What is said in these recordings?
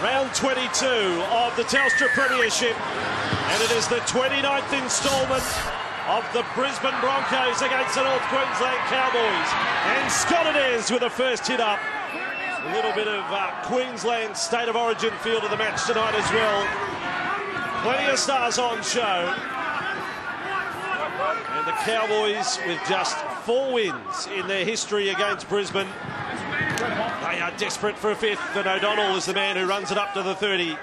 Round 22 of the Telstra Premiership, and it is the 29th instalment of the Brisbane Broncos against the North Queensland Cowboys. And Scott it is with the first hit up. A little bit of Queensland State of Origin feel to the match tonight as well. Plenty of stars on show. And the Cowboys with just 4 wins in their history against Brisbane. They are desperate for a fifth, and O'Donnell is the man who runs it up to the 30.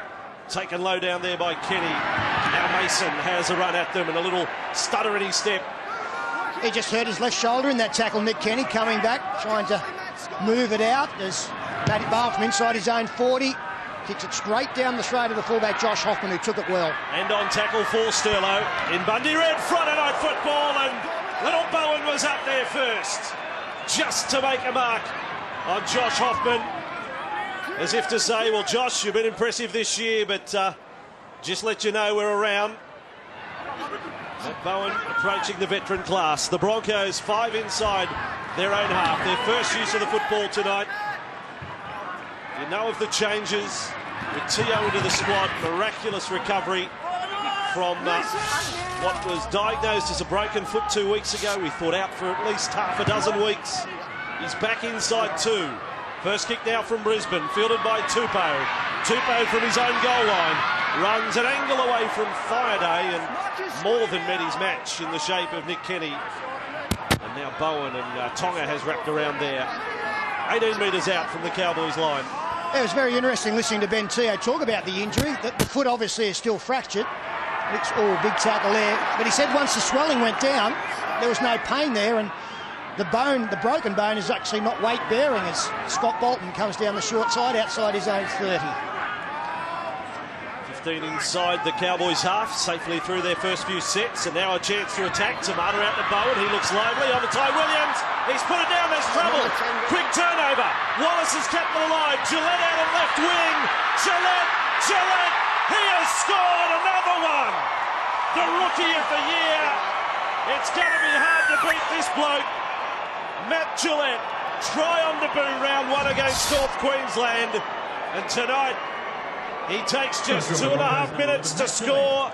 Taken low down there by Kenny. Now Mason has a run at them and a little stutter in his step. He just hurt his left shoulder in that tackle, Nick Kenny, coming back, trying to move it out. There's Matty Barr from inside his own 40. Kicks it straight down the throat of the fullback, Josh Hoffman, who took it well. And on tackle for Sterlo. In Bundy Red, Friday night football, and little Bowen was up there first. Just to make a mark on Josh Hoffman, as if to say, well, Josh, you've been impressive this year, but just let you know we're around. Matt Bowen approaching the veteran class. The Broncos 5 inside their own half. Their first use of the football tonight. You know of the changes with Tio into the squad. Miraculous recovery from what was diagnosed as a broken foot 2 weeks ago. We thought out for at least half a dozen weeks. He's back inside 2. First kick now from Brisbane, fielded by Tupou. Tupou from his own goal line runs an angle away from Fireday and more than met his match in the shape of Nick Kenny. And now Bowen, and Tonga has wrapped around there. 18 metres out from the Cowboys line. It was very interesting listening to Ben Teo talk about the injury. The foot obviously is still fractured. Oh, big tackle there. But he said once the swelling went down, there was no pain there, and the broken bone is actually not weight bearing as Scott Bolton comes down the short side outside his own 30. 15 inside the Cowboys half, safely through their first few sets, and now a chance to attack. Tamata out to Bowen, he looks lively on the Ty Williams. He's put it down, there's trouble. Quick turnover. Wallace has kept it alive. Gillette out of left wing. Gillette, he has scored another one. The rookie of the year. It's going to be hard to beat this bloke. Matt Gillette, try on debut round 1 against North Queensland, and tonight he takes just 2.5 minutes to score.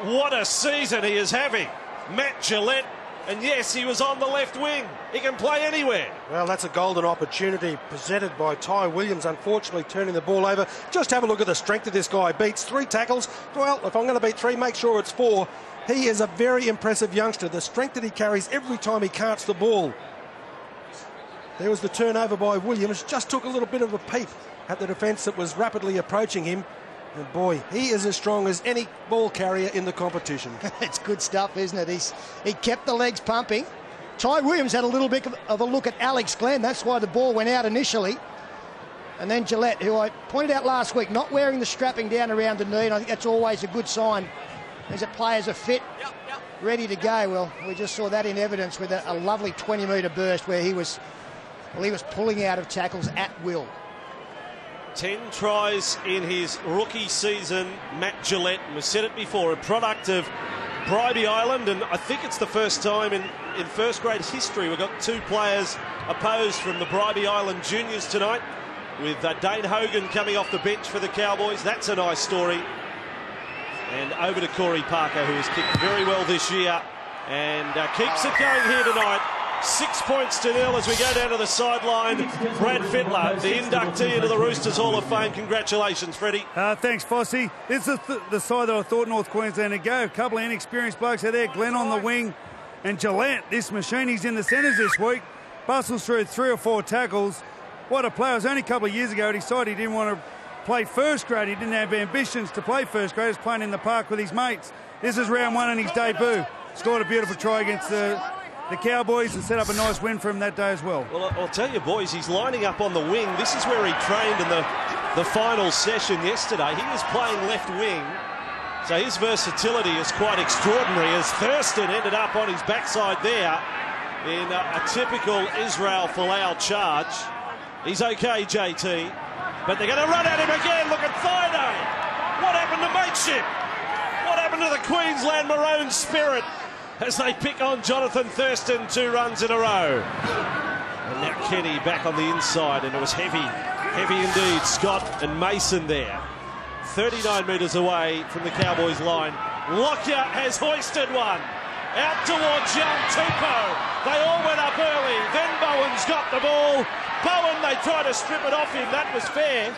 What a season he is having, Matt Gillette. And yes, he was on the left wing. He can play anywhere. Well, that's a golden opportunity presented by Ty Williams, unfortunately turning the ball over. Just have a look at the strength of this guy. Beats 3 tackles. Well, if I'm going to beat 3, make sure it's 4. He is a very impressive youngster. The strength that he carries every time he carts the ball. There was the turnover by Williams. Just took a little bit of a peep at the defence that was rapidly approaching him. And boy, he is as strong as any ball carrier in the competition. It's good stuff, isn't it? He kept the legs pumping. Ty Williams had a little bit of a look at Alex Glenn. That's why the ball went out initially. And then Gillette, who I pointed out last week, not wearing the strapping down around the knee, and I think that's always a good sign as that players are fit, ready to go. Well, we just saw that in evidence with a lovely 20-metre burst where he was pulling out of tackles at will. 10 tries in his rookie season, Matt Gillette. We've said it before, a product of Bribie Island, and I think it's the first time in first grade history we've got 2 players opposed from the Bribie Island juniors tonight, with Dane Hogan coming off the bench for the Cowboys. That's a nice story. And over to Corey Parker, who has kicked very well this year and keeps it going here tonight. 6 points to 0 as we go down to the sideline. Brad Fittler, the inductee into the Roosters Hall of Fame. Congratulations, Freddie. Thanks, Fossey. This is the side that I thought North Queensland would go. A couple of inexperienced blokes out there. Glenn on the wing. And Gillette, this machine, he's in the centres this week. Bustles through 3 or 4 tackles. What a player. It was only a couple of years ago he decided he didn't want to play first grade. He didn't have ambitions to play first grade. He was playing in the park with his mates. This is round 1 in his debut. Scored a beautiful try against the Cowboys and set up a nice win for him that day as well. Well, I'll tell you, boys, he's lining up on the wing. This is where he trained in the final session yesterday. He was playing left wing, so his versatility is quite extraordinary as Thurston ended up on his backside there in a typical Israel Folau charge. He's okay, JT, but they're going to run at him again. Look at Fireday. What happened to mateship? What happened to the Queensland Maroon spirit as they pick on Jonathan Thurston 2 runs in a row? And now Kenny back on the inside, and it was heavy Heavy indeed. Scott and Mason there. 39 metres away from the Cowboys line. Lockyer has hoisted one. Out towards young Tupou. They all went up early. Then Bowen's got the ball. Bowen, they tried to strip it off him. That was fair.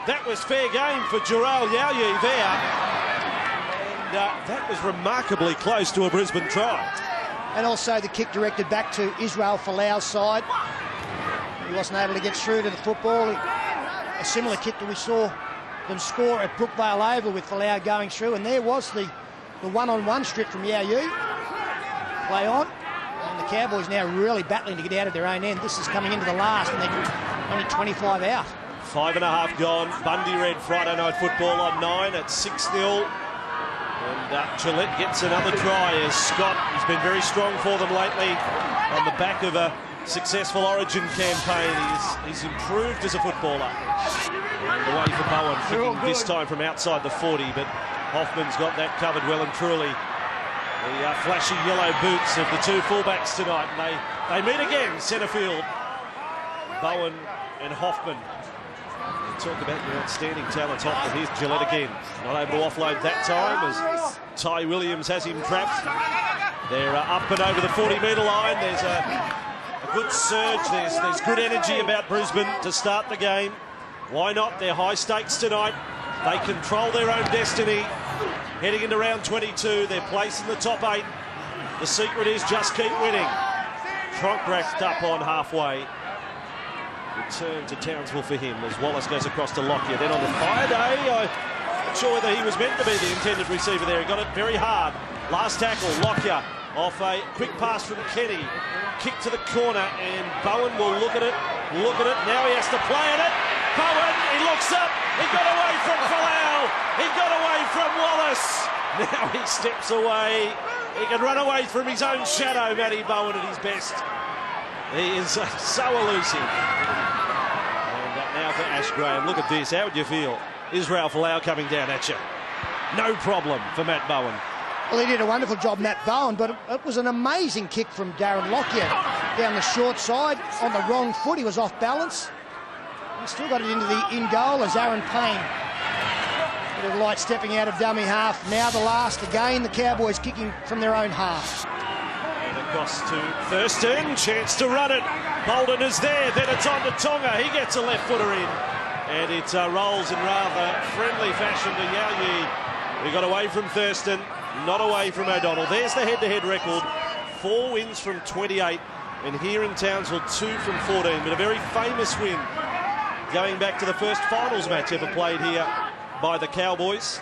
That was fair game for Jarrell Yauyi there. And that was remarkably close to a Brisbane try. And also the kick directed back to Israel Folau's side. He wasn't able to get through to the football. A similar kick that we saw them score at Brookvale Oval with Folau going through. And there was the one-on-one strip from Yauyi. Play on. And the Cowboys now really battling to get out of their own end. This is coming into the last and they're only 25 out. 5.5 gone. Bundy Red Friday Night Football on 9 at 6-0. And Gillette gets another try as Scott has been very strong for them lately on the back of a successful Origin campaign. He's improved as a footballer. And away for Bowen, kicking this time from outside the 40, but Hoffman's got that covered well and truly. The flashy yellow boots of the two fullbacks tonight, and they meet again, centre field. Bowen and Hoffman. Talk about your outstanding talents, Hoffman. Here's Gillette again. Not able to offload that time as Ty Williams has him trapped. They're up and over the 40-metre line. There's a good surge. There's good energy about Brisbane to start the game. Why not? They're high stakes tonight. They control their own destiny. Heading into round 22, their place in the top 8. The secret is just keep winning. Tronk racked up on halfway. Return to Townsville for him as Wallace goes across to Lockyer. Then on the fire day, I'm not sure whether he was meant to be the intended receiver there. He got it very hard. Last tackle, Lockyer off a quick pass from Kenny. Kick to the corner and Bowen will look at it. Now he has to play at it. Bowen, he looks up. He got away from Folau. He got away from Wallace. Now he steps away. He can run away from his own shadow, Matty Bowen at his best. He is so elusive. And now for Ash Graham. Look at this. How would you feel? Israel Folau coming down at you. No problem for Matt Bowen. Well, he did a wonderful job, Matt Bowen, but it was an amazing kick from Darren Lockyer down the short side on the wrong foot. He was off balance. He still got it into the in goal as Aaron Payne. Bit of light stepping out of dummy half. Now the last again. The Cowboys kicking from their own half. And across to Thurston. Chance to run it. Bolden is there. Then it's on to Tonga. He gets a left footer in. And it rolls in rather friendly fashion to Yauyi. He got away from Thurston. Not away from O'Donnell. There's the head-to-head record. 4 wins from 28. And here in Townsville, 2 from 14. But a very famous win going back to the first finals match ever played here by the Cowboys.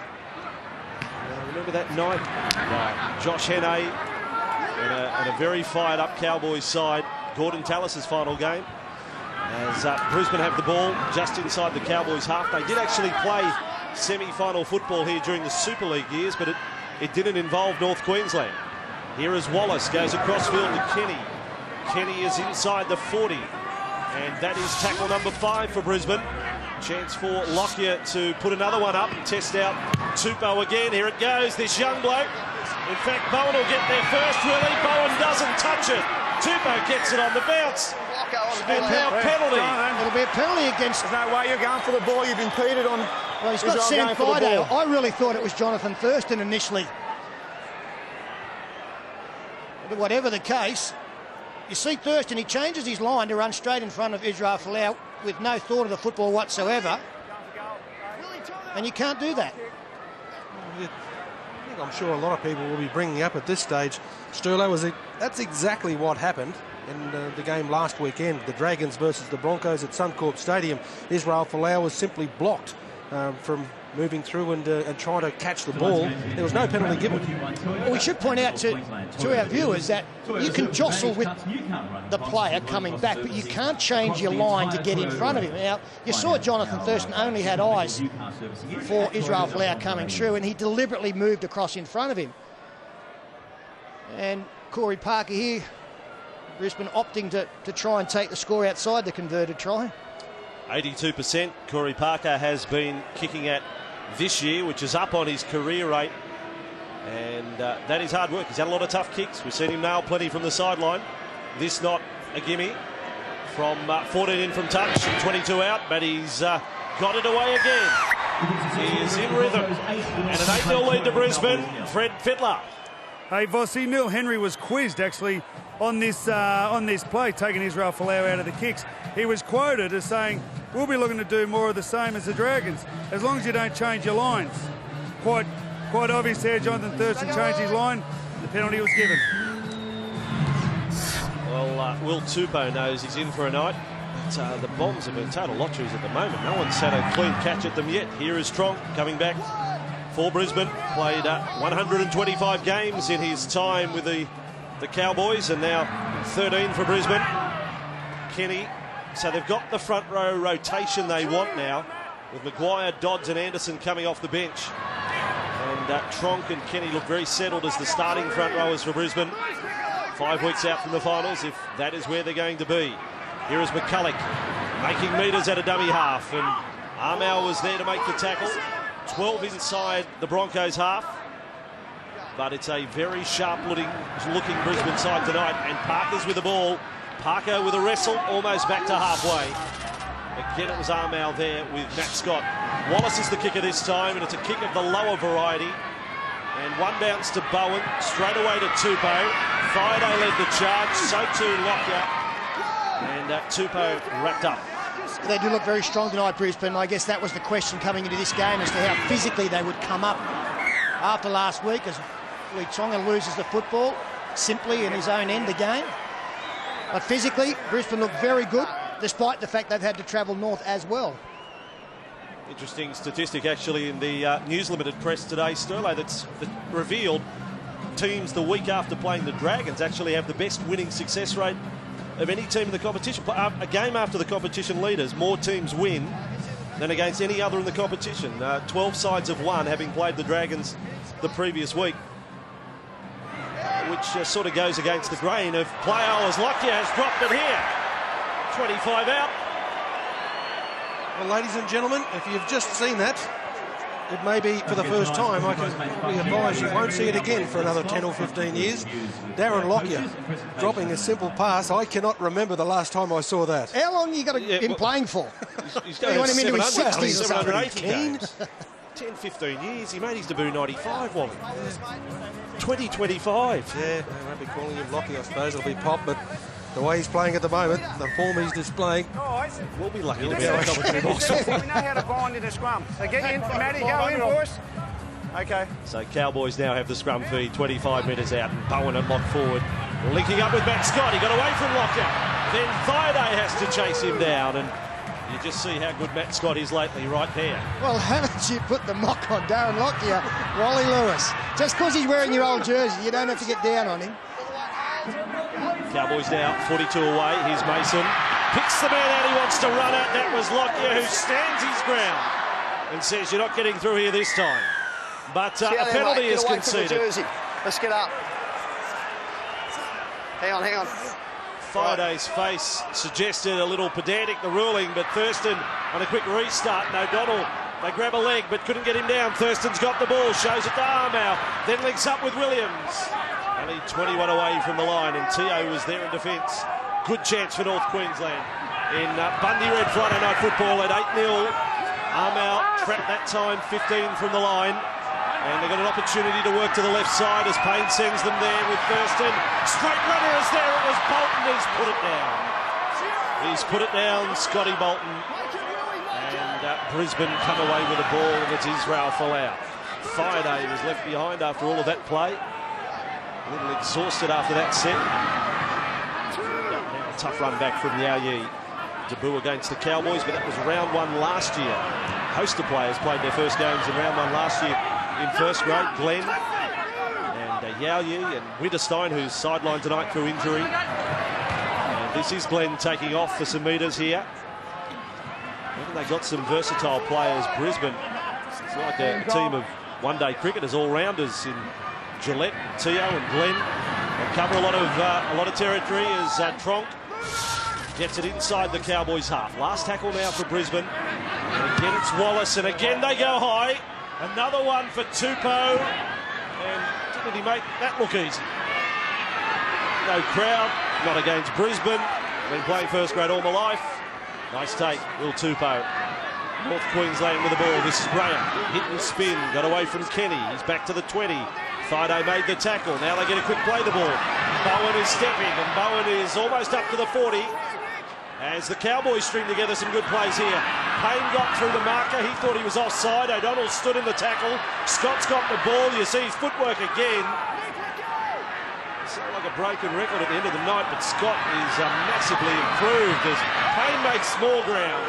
Remember that night? Josh Henne and a very fired-up Cowboys side. Gordon Tallis' final game. As Brisbane have the ball just inside the Cowboys' half. They did actually play semi-final football here during the Super League years, but it didn't involve North Queensland. Here is Wallace, goes across field to Kenny. Kenny is inside the 40. And that is tackle number 5 for Brisbane. Chance for Lockyer to put another one up and test out Tupou again. Here it goes, this young bloke. In fact, Bowen will get there first, really. Bowen doesn't touch it. Tupou gets it on the bounce. And now penalty. It'll be a penalty against... There's no way you're going for the ball. You've impeded on... Well, he's got Sam Fido. I really thought it was Jonathan Thurston initially. But whatever the case, you see Thurston, he changes his line to run straight in front of Israel Folau with no thought of the football whatsoever. And you can't do that. I'm sure a lot of people will be bringing up at this stage, Sterlo, that's exactly what happened in the game last weekend, the Dragons versus the Broncos at Suncorp Stadium. Israel Folau was simply blocked from moving through and trying to catch the ball. There was no penalty given. Well, we should point out to our viewers that you can jostle with the player coming back, but you can't change your line to get in front of him. Now, you saw Jonathan Thurston only had eyes for Israel Folau coming through, and he deliberately moved across in front of him. And Corey Parker here, Brisbane opting to try and take the score outside the converted try. 82% Corey Parker has been kicking at this year, which is up on his career rate. And that is hard work. He's had a lot of tough kicks. We've seen him nail plenty from the sideline. This not a gimme. from 14 in from touch, 22 out, but he's got it away again. He is in rhythm. And an 8-0 lead to Brisbane. Fred Fittler. Hey, Vossi, Neil Henry was quizzed actually on this play, taking Israel Folau out of the kicks. He was quoted as saying, "We'll be looking to do more of the same as the Dragons, as long as you don't change your lines." Quite obvious there. Jonathan Thurston changed his line. The penalty was given. Well, Will Tupou knows he's in for a night. But the Bombs have been total lotteries at the moment. No one's had a clean catch at them yet. Here is Tronk coming back for Brisbane. Played 125 games in his time with the Cowboys, and now 13 for Brisbane. Kenny. So they've got the front row rotation they want now, with Maguire, Dodds and Anderson coming off the bench. And Tronk and Kenny look very settled as the starting front rowers for Brisbane. 5 weeks out from the finals, if that is where they're going to be. Here is McCulloch making metres at a dummy half, and Armour was there to make the tackle. 12 inside the Broncos half, but it's a very sharp-looking Brisbane side tonight, and Parker's with the ball. Parker with a wrestle, almost back to halfway. Again, it was Armour there with Matt Scott. Wallace is the kicker this time, and it's a kick of the lower variety. And one bounce to Bowen, straight away to Tupou. Fido led the charge, so too Lockyer. And Tupou wrapped up. They do look very strong tonight, Brisbane. I guess that was the question coming into this game as to how physically they would come up after last week, as Lee Tonga loses the football simply in his own end again. But physically, Brisbane look very good, despite the fact they've had to travel north as well. Interesting statistic, actually, in the News Limited press today, Sterlo, that revealed teams the week after playing the Dragons actually have the best winning success rate of any team in the competition. A game after the competition leaders, more teams win than against any other in the competition. 12 sides have won, having played the Dragons the previous week, which sort of goes against the grain of play hours. Lockyer has dropped it here. 25 out. Well, ladies and gentlemen, if you've just seen that, it may be for the first time. I can probably advise you won't see it again for another 10 or 15 years. Darren Lockyer dropping a simple pass. I cannot remember the last time I saw that. How long you got him playing for? He's You want him into his 60s or something? 780 games. 10, 15 years. He made his debut 95, Wally. 2025. Yeah, they won't be calling him Lockyer, I suppose. It'll be Pop, but the way he's playing at the moment, the form he's displaying. We'll be lucky to be able to cover 2 boxes. We know how to bind in a scrum. So get in, Matty, go in for us. Okay. So Cowboys now have the scrum feed, 25 metres out, and Bowen and lock forward. Linking up with Matt Scott. He got away from Lockyer. Then Thaiday has to chase him down, and you just see how good Matt Scott is lately right there. Well, haven't you put the mock on Darren Lockyer, Wally Lewis? Just because he's wearing your old jersey, you don't have to get down on him. Cowboys now 42 away. Here's Mason. Picks the man out he wants to run at. That was Lockyer, who stands his ground and says, "You're not getting through here this time." But a penalty is conceded. Let's get up. Hang on. Friday's face suggested a little pedantic, the ruling, but Thurston on a quick restart, and O'Donnell, they grab a leg but couldn't get him down. Thurston's got the ball, shows it to Armour, then links up with Williams. Only 21 away from the line, and Tio was there in defence. Good chance for North Queensland. In Bundy Red Friday Night Football at 8-0. Armour trapped that time, 15 from the line. And they've got an opportunity to work to the left side as Payne sends them there with Thurston. Straight runner is there. It was Bolton who's put it down. He's put it down, Scotty Bolton. And Brisbane come away with the ball, and it's Israel Folau. Friday was left behind after all of that play. A little exhausted after that set. Now a tough run back from Yao Yi. Debut against the Cowboys, but that was round 1 last year. A host of players played their first games in round 1 last year. In first grade, Glenn and Yao Yi and Winterstein, who's sidelined tonight through injury. And this is Glenn taking off for some metres here. Haven't they got some versatile players, Brisbane? It's like a team of one-day cricketers, all-rounders in Gillette, Tio and Glenn. They cover a lot of territory as Tronk gets it inside the Cowboys' half. Last tackle now for Brisbane. And again, it's Wallace, and again they go high. Another one for Tupou, and didn't he make that look easy? No crowd, not against Brisbane. Been playing first grade all my life. Nice take, Will Tupou. North Queensland with the ball. This is Graham. Hit and spin. Got away from Kenny. He's back to the 20. Thaiday made the tackle. Now they get a quick play the ball. Bowen is stepping, and Bowen is almost up to the 40. As the Cowboys string together some good plays here. Payne got through the marker. He thought he was offside. O'Donnell stood in the tackle. Scott's got the ball. You see his footwork again. Sounds like a broken record at the end of the night, but Scott is massively improved as Payne makes small ground.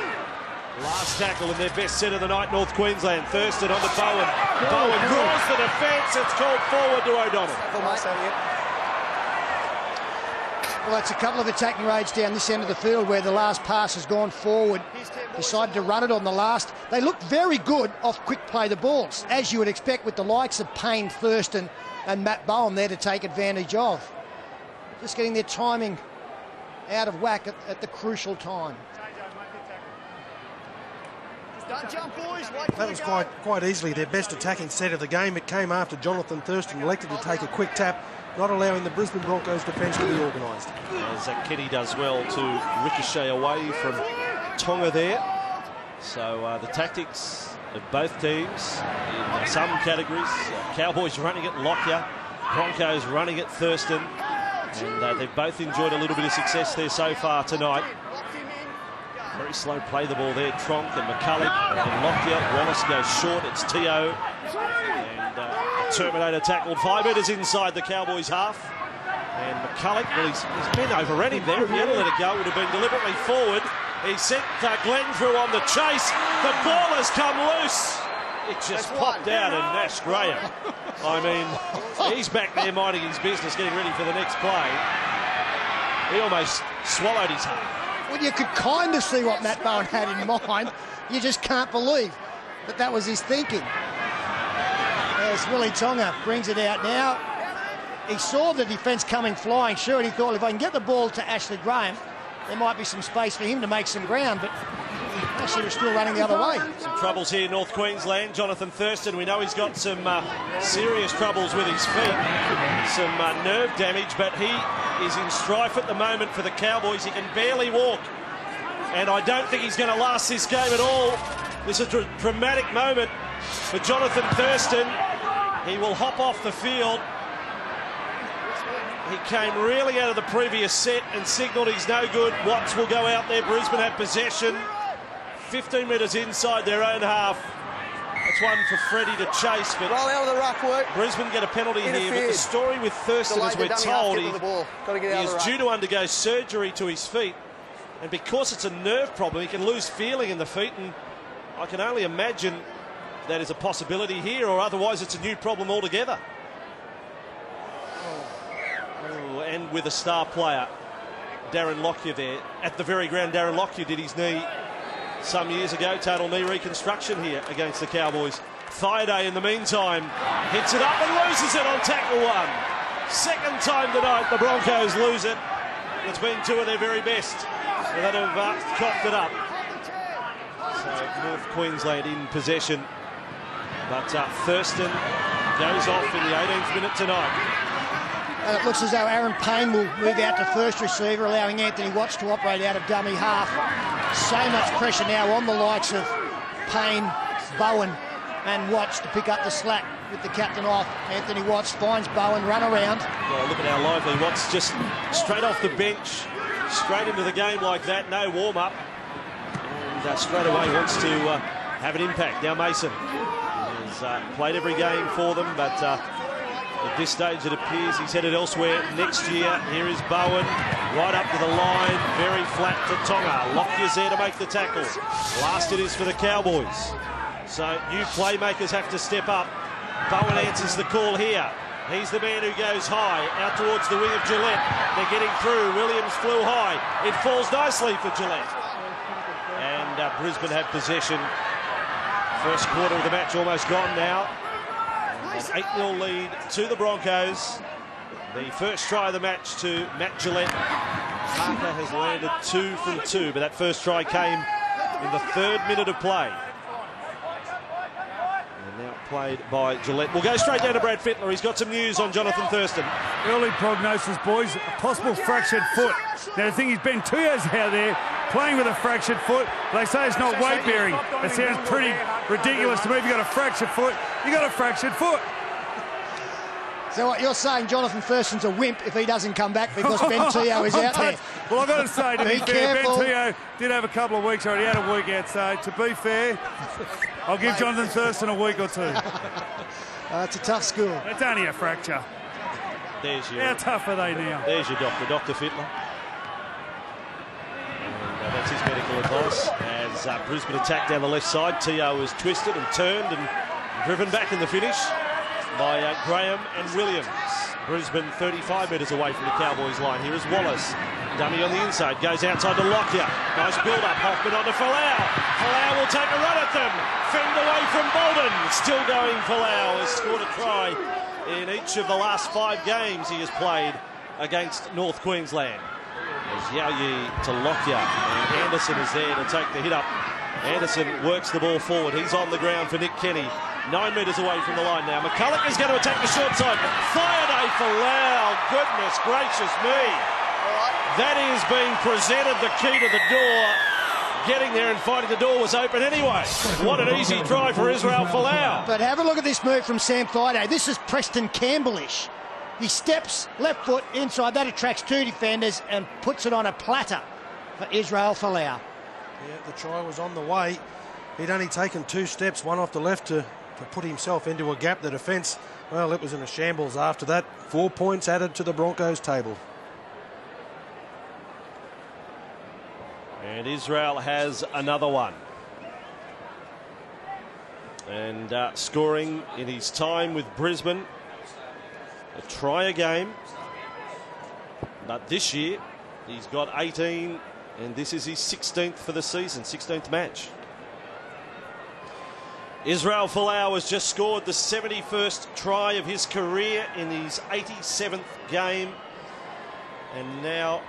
Last tackle in their best set of the night, North Queensland. Thurston on to Bowen. Bowen draws the defence. It's called forward to O'Donnell. Well, it's a couple of attacking raids down this end of the field where the last pass has gone forward. Decided to run it on the last. They look very good off quick play the balls, as you would expect with the likes of Payne, Thurston and Matt Bowen there to take advantage of. Just getting their timing out of whack at the crucial time. That was quite easily their best attacking set of the game. It came after Jonathan Thurston elected to take a quick tap, not allowing the Brisbane Broncos defence to be organised. As Kenny does well to ricochet away from Tonga there. So the tactics of both teams in some categories. Cowboys running at Lockyer, Broncos running at Thurston. And they've both enjoyed a little bit of success there so far tonight. Very slow play the ball there. Tronk and McCulloch and Lockyer. Wallace goes short. It's T.O. And Terminator tackled 5 metres inside the Cowboys half. And McCulloch, well, he's been overran him there. If he hadn't let it go, it would have been deliberately forward. He sent Glenn through on the chase. The ball has come loose. It just popped out, and Nash Graham. I mean, he's back there minding his business, getting ready for the next play. He almost swallowed his heart. Well, you could kind of see what Matt Bowen had in mind. You just can't believe that was his thinking. As Willie Tonga brings it out now. He saw the defence coming flying, sure, and he thought if I can get the ball to Ashley Graham, there might be some space for him to make some ground, but Ashley was still running the other way. Some troubles here, North Queensland. Jonathan Thurston, we know he's got some serious troubles with his feet, some nerve damage, but he is in strife at the moment for the Cowboys. He can barely walk, and I don't think he's going to last this game at all. This is a dramatic moment for Jonathan Thurston. He will hop off the field. He came really out of the previous set and signalled he's no good. Watts will go out there. Brisbane have possession. 15 metres inside their own half. That's one for Freddie to chase, but roll out of the ruck work. Brisbane get a penalty here. But the story with Thurston, as we're told, he is due to undergo surgery to his feet, and because it's a nerve problem, he can lose feeling in the feet, and I can only imagine that is a possibility here, or otherwise it's a new problem altogether. And with a star player, Darren Lockyer there at the very ground. Darren Lockyer did his knee some years ago, total knee reconstruction here against the Cowboys. Thaiday in the meantime hits it up and loses it on tackle 1. Second time tonight the Broncos lose it. It's been 2 of their very best that have coughed it up. So North Queensland in possession, but Thurston goes off in the 18th minute tonight. And it looks as though Aaron Payne will move out to first receiver, allowing Anthony Watts to operate out of dummy half. So much pressure now on the likes of Payne, Bowen and Watts to pick up the slack with the captain off. Anthony Watts finds Bowen, run around. Well, look at how lively Watts, just straight off the bench, straight into the game like that, no warm-up. And straight away wants to have an impact. Now Mason has played every game for them, but at this stage, it appears he's headed elsewhere next year. Here is Bowen, right up to the line, very flat to Tonga. Lockyer's there to make the tackle. Last it is for the Cowboys. So new playmakers have to step up. Bowen answers the call here. He's the man who goes high, out towards the wing of Gillette. They're getting through. Williams flew high. It falls nicely for Gillette. And Brisbane have possession. First quarter of the match almost gone now. An 8-0 lead to the Broncos. The first try of the match to Matt Gillette. Parker has landed 2 from 2, but that first try came in the 3rd minute of play. And now played by Gillette. We'll go straight down to Brad Fittler. He's got some news on Jonathan Thurston. Early prognosis, boys. A possible fractured foot. Now, the thing is, Ben Tuyo's out there playing with a fractured foot. They say it's not weight-bearing. It sounds pretty ridiculous to me. If you've got a fractured foot, you got a fractured foot. So what you're saying, Jonathan Thurston's a wimp if he doesn't come back because Ben Tuyo is out there. Well, I've got to say, to be fair, careful. Ben Tuyo did have a couple of weeks already. He had a week out, so to be fair, I'll give Jonathan Thurston a week or two. It's a tough school. It's only a fracture. There's your, How tough are they now? There's your doctor, Dr. Fittler. And that's his medical advice. As Brisbane attacked down the left side, Tio was twisted and turned and driven back in the finish by Graham and Williams. Brisbane 35 metres away from the Cowboys line. Here is Wallace. Dummy on the inside, goes outside to Lockyer. Nice build-up, Hoffman on to Folau. Folau will take a run at them. Fend away from Bolden. Still going, Folau has scored a try in each of the last 5 games he has played against North Queensland. There's Yaoyi to Lockyer, and Anderson is there to take the hit up. Anderson works the ball forward. He's on the ground for Nick Kenny. 9 metres away from the line now. McCulloch is going to attack the short side. Friday for Lau. Goodness gracious me. That is being presented, the key to the door. Getting there and finding the door was open anyway. What an easy try for Israel Folau. But have a look at this move from Sam Friday. This is Preston Campbellish. He steps left foot inside. That attracts 2 defenders and puts it on a platter for Israel Folau. Yeah, the try was on the way. He'd only taken 2 steps, one off the left to put himself into a gap. The defence, well, it was in a shambles after that. 4 points added to the Broncos table. And Israel has another one. And scoring in his time with Brisbane. A try a game. But this year, he's got 18, and this is his 16th for the season, 16th match. Israel Folau has just scored the 71st try of his career in his 87th game. And now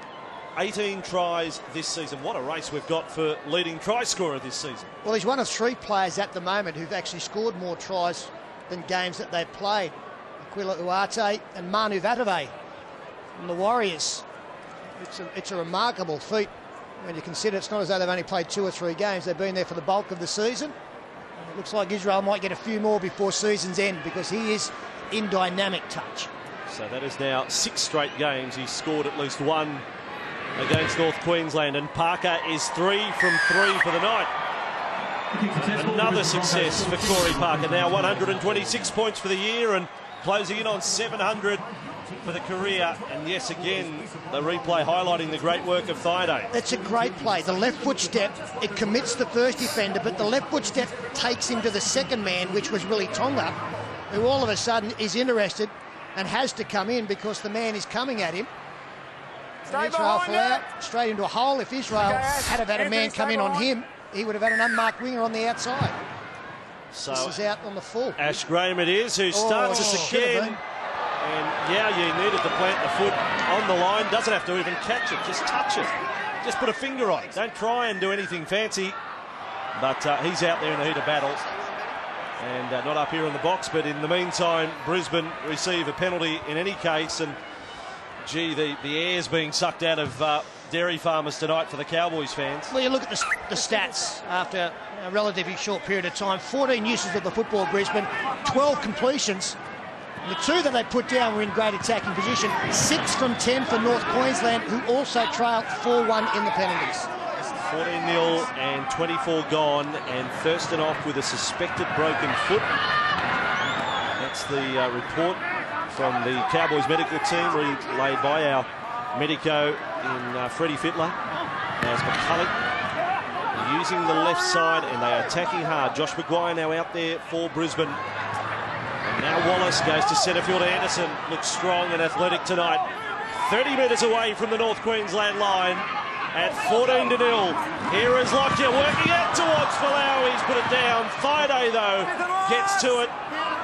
18 tries this season. What a race we've got for leading try scorer this season. Well, he's one of 3 players at the moment who've actually scored more tries than games that they've played. Aquila Uarte and Manu Vatuvei from the Warriors. It's a remarkable feat when you consider it's not as though they've only played 2 or 3 games. They've been there for the bulk of the season. It looks like Israel might get a few more before season's end because he is in dynamic touch. So that is now 6 straight games. He's scored at least 1 against North Queensland, and Parker is 3 from 3 for the night. Another success for Corey Parker. Now 126 points for the year and closing in on 700 for the career. And yes, again, the replay highlighting the great work of Friday. That's a great play. The left foot step, it commits the first defender, but the left foot step takes him to the second man, which was really Tonga, who all of a sudden is interested and has to come in because the man is coming at him. Israel Folau straight into a hole. If Israel had a man come in on him, he would have had an unmarked winger on the outside. So this is out on the full. Ash Graham it is who starts us again. And Yaoyi needed to plant the foot on the line. Doesn't have to even catch it, just touch it. Just put a finger on it. Don't try and do anything fancy. But he's out there in the heat of battle. And not up here in the box. But in the meantime, Brisbane receive a penalty in any case. And gee, the air's being sucked out of dairy farmers tonight for the Cowboys fans. Well, you look at the stats after a relatively short period of time. 14 uses of the football, Brisbane. 12 completions. The 2 that they put down were in great attacking position. 6 from 10 for North Queensland, who also trailed 4-1 in the penalties. 14-0 and 24 gone, and Thurston off with a suspected broken foot. That's the report from the Cowboys medical team, relayed by our medico in Freddie Fittler. As McCulloch using the left side, and they are attacking hard. Josh Maguire now out there for Brisbane. And now Wallace goes to centre field. Anderson looks strong and athletic tonight. 30 metres away from the North Queensland line at 14-0. Here is Lockyer working out towards Folau. He's put it down. Friday, though, gets to it.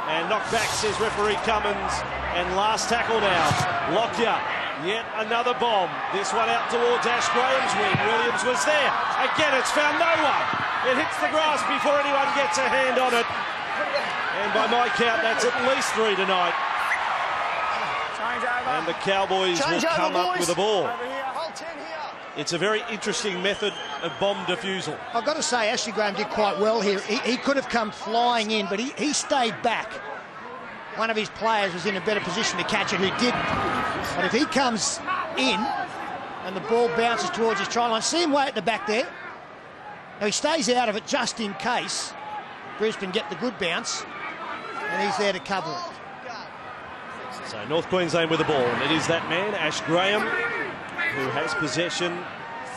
And knocked back, says referee Cummins. And last tackle now. Lockyer, yet another bomb. This one out towards Ash Graham's wing. Williams was there. Again, it's found no one. It hits the grass before anyone gets a hand on it. And by my count, that's at least 3 tonight. And the Cowboys will come up with the ball. It's a very interesting method of bomb defusal. I've got to say, Ashley Graham did quite well here. He could have come flying in, but he stayed back. One of his players was in a better position to catch it, who didn't. But if he comes in and the ball bounces towards his try line, see him way at the back there. Now he stays out of it just in case Brisbane get the good bounce, and he's there to cover it. So North Queensland with the ball, and it is that man, Ash Graham, who has possession.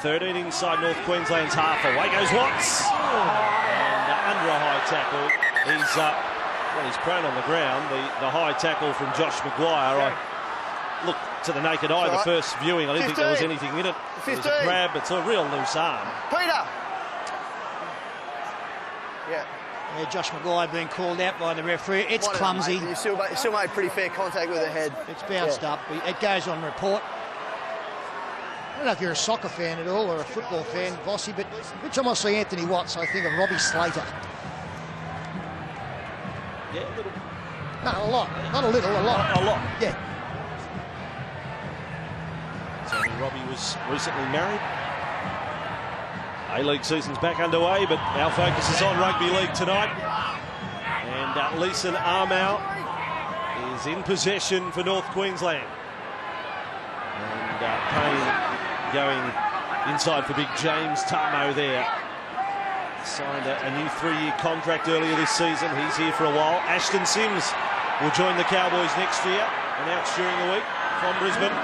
13 inside North Queensland's half. Away goes Watts. And under a high tackle, he's prone on the ground. The high tackle from Josh Maguire. I looked to the naked eye, the first viewing. I didn't think there was anything in it. It was a grab. It's a real loose arm. Peter! Yeah. Yeah, Josh Maguire being called out by the referee. It's clumsy. You still made pretty fair contact with the head. It's bounced up. It goes on report. I don't know if you're a soccer fan at all or a football fan, Vossi, but which time I see Anthony Watts, I think of Robbie Slater. Yeah, a little. No, a lot. Not a little, a lot. A lot. Yeah. So Robbie was recently married. A-League season's back underway, but our focus is on rugby league tonight. And Leeson Armour is in possession for North Queensland. And Payne going inside for big James Tarmo there. Signed a new 3-year contract earlier this season. He's here for a while. Ashton Sims will join the Cowboys next year, announced during the week from Brisbane.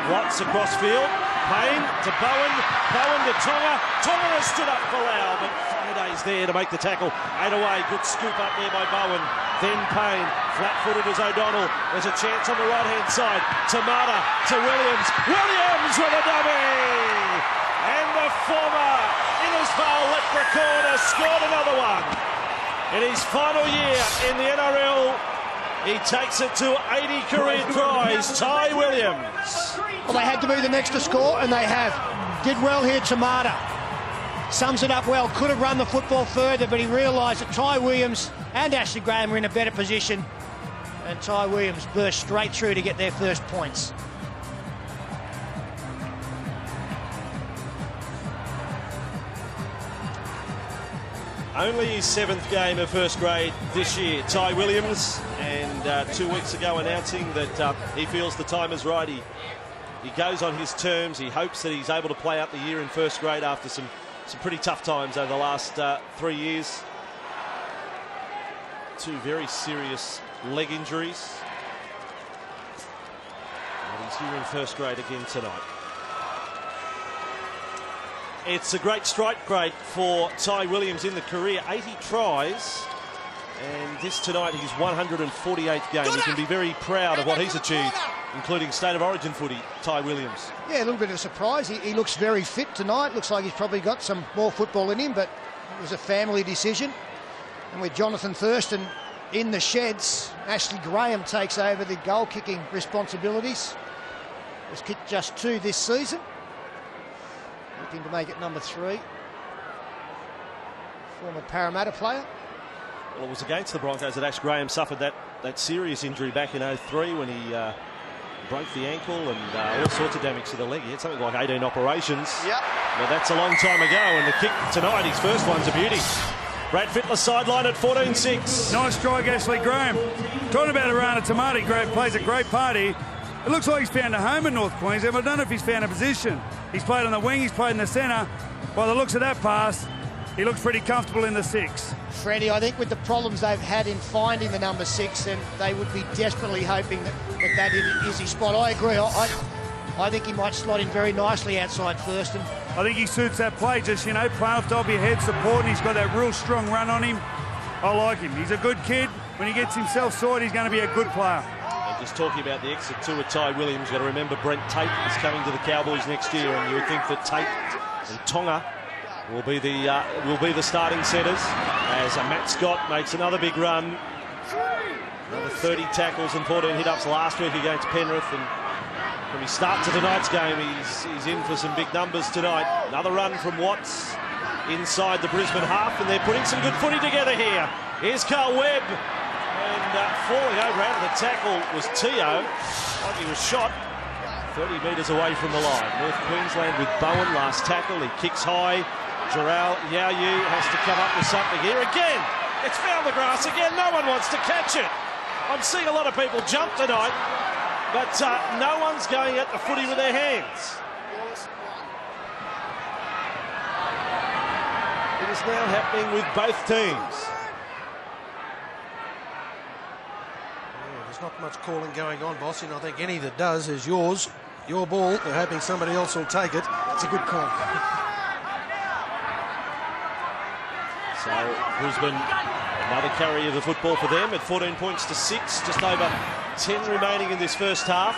Watts across field. Payne to Bowen. Bowen to Tonga. Tonga has stood up for Lau, but Faraday's there to make the tackle. 8 away. Good scoop up there by Bowen. Then Payne. Flat-footed as O'Donnell. There's a chance on the right-hand side. Tamata to Williams. Williams with a dummy! And the former Innisfail leprechaun has scored another one. In his final year in the NRL, he takes it to 80 career tries. Ty Williams. Well, they had to be the next to score, and they have. Did well here, Tamata. Sums it up well. Could have run the football further, but he realised that Ty Williams and Ashley Graham were in a better position. And Ty Williams burst straight through to get their first points. Only his 7th game of first grade this year. Ty Williams, and 2 weeks ago announcing that he feels the time is right. He goes on his terms. He hopes that he's able to play out the year in first grade after some pretty tough times over the last 3 years. 2 very serious leg injuries. And he's here in first grade again tonight. It's a great strike rate for Ty Williams in the career. 80 tries. And this tonight, his 148th game. He can be very proud of what he's achieved, including State of Origin footy, Ty Williams. Yeah, a little bit of a surprise. He looks very fit tonight. Looks like he's probably got some more football in him, but it was a family decision. And with Jonathan Thurston in the sheds, Ashley Graham takes over the goal-kicking responsibilities. He's kicked just 2 this season. Looking to make it number 3. Former Parramatta player. Well, it was against the Broncos that Ash Graham suffered that serious injury back in 2003 when he broke the ankle and all sorts of damage to the leg. He had something like 18 operations. Yep. But that's a long time ago, and the kick tonight, his first one's a beauty. Brad Fittler sideline at 14-6. Nice strike, Ashley Graham. Talking about Arana Tamati, plays a great party. It looks like he's found a home in North Queensland, but I don't know if he's found a position. He's played on the wing, he's played in the centre. By the looks of that pass, he looks pretty comfortable in the 6. Freddie, I think with the problems they've had in finding the number 6, and they would be desperately hoping that is his spot. I agree. I think he might slot in very nicely outside Thurston. I think he suits that play, just, playing off top of your head, supporting. He's got that real strong run on him. I like him. He's a good kid. When he gets himself sorted, he's going to be a good player. And just talking about the exit too of Ty Williams, you've got to remember Brent Tate is coming to the Cowboys next year, and you would think that Tate and Tonga will be the starting centres as Matt Scott makes another big run. Another 30 tackles and 14 hit-ups last week against Penrith, and from his start to tonight's game, he's in for some big numbers tonight. Another run from Watts inside the Brisbane half, and they're putting some good footy together here. Here's Carl Webb. falling over out of the tackle was Teo. Like he was shot 30 metres away from the line. North Queensland with Bowen, last tackle. He kicks high. Jarrell Yaoyu has to come up with something here again. It's found the grass again. No one wants to catch it. I'm seeing a lot of people jump tonight, but no one's going at the footy with their hands. It is now happening with both teams. Yeah, there's not much calling going on, boss, and I think any that does is yours. Your ball. They're hoping somebody else will take it. It's a good call. So Brisbane, another carry of the football for them at 14 points to 6. Just over 10 remaining in this first half.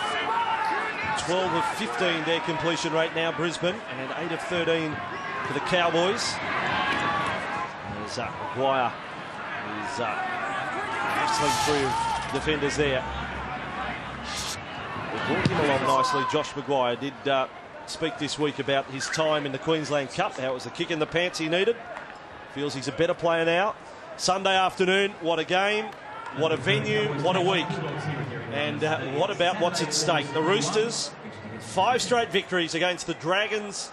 12 of 15 their completion rate now, Brisbane, and 8 of 13 for the Cowboys. There's Maguire. He's wrestling through defenders there. They brought him along nicely. Josh Maguire did speak this week about his time in the Queensland Cup, how it was the kick in the pants he needed. Feels he's a better player now. Sunday afternoon, what a game, what a venue, what a week. And what about what's at stake? The Roosters, 5 straight victories against the Dragons,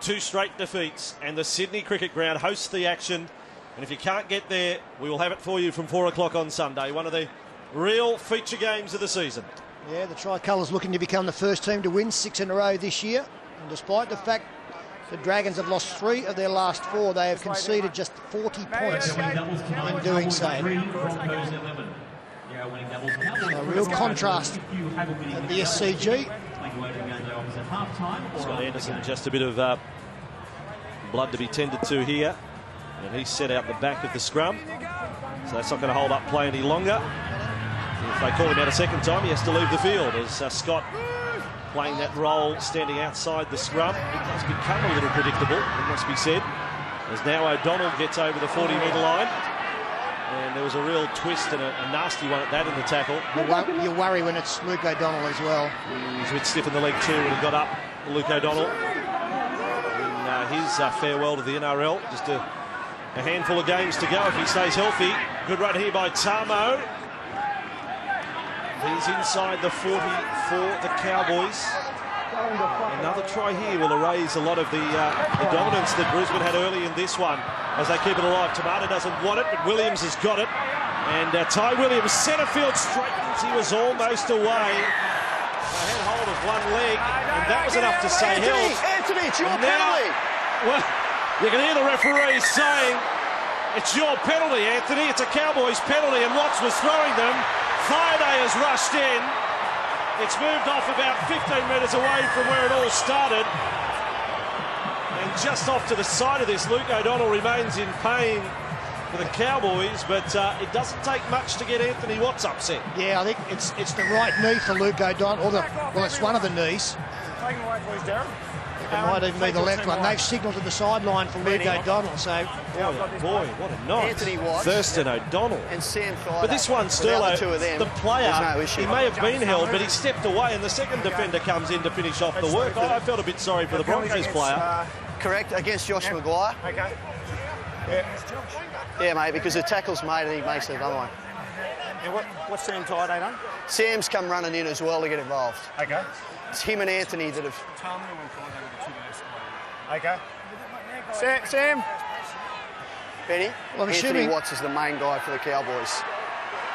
2 straight defeats. And the Sydney Cricket Ground hosts the action. And if you can't get there, we will have it for you from 4 o'clock on Sunday. One of the real feature games of the season. Yeah, the Tricolours looking to become the first team to win 6 in a row this year. And despite the fact the Dragons have lost 3 of their last 4, they have conceded just 40 points in doing so. A real contrast at the SCG. Scott Anderson, just a bit of blood to be tended to here. And he's set out the back of the scrum. So that's not going to hold up play any longer. If they call him out a second time, he has to leave the field as Scott playing that role, standing outside the scrum. It does become a little predictable, it must be said, as now O'Donnell gets over the 40-metre line. And there was a real twist and a nasty one at that in the tackle. You worry when it's Luke O'Donnell as well. He's a bit stiff in the leg too when he got up, Luke O'Donnell. In his farewell to the NRL, just a handful of games to go if he stays healthy. Good run here by Tamo. He's inside the 40 for the Cowboys. Another try here will erase a lot of the dominance that Brisbane had early in this one as they keep it alive. Tomato doesn't want it, but Williams has got it. And Ty Williams, centre field, straightens. He was almost away. They had hold of one leg, and that was enough to say help. Anthony, it's your penalty. Well, you can hear the referee saying, it's your penalty, Anthony. It's a Cowboys penalty, and Watts was throwing them. Friday has rushed in. It's moved off about 15 metres away from where it all started. And just off to the side of this, Luke O'Donnell remains in pain for the Cowboys, but it doesn't take much to get Anthony Watts upset. Yeah, I think it's the right knee for Luke O'Donnell. Well, it's one of the knees. Take him away, please, Darren. It might even be the left one. They've signalled to the sideline for Luke O'Donnell, so... Boy, what a knock. Anthony Watts Thurston O'Donnell. and Sam Friday. But this one, Sterlo, the player, no issue. he may have been held, but he stepped away, and the second defender comes in to finish off the work. I felt a bit sorry for the Broncos player. Correct, against Josh Maguire. Okay. Yeah, mate, because the tackle's made and he makes it another one. Yeah, what's Sam Friday done? Sam's come running in as well to get involved. Okay. It's him and Anthony that have... Okay. Sam? Benny, Well, I'm Anthony assuming- Watts is the main guy for the Cowboys.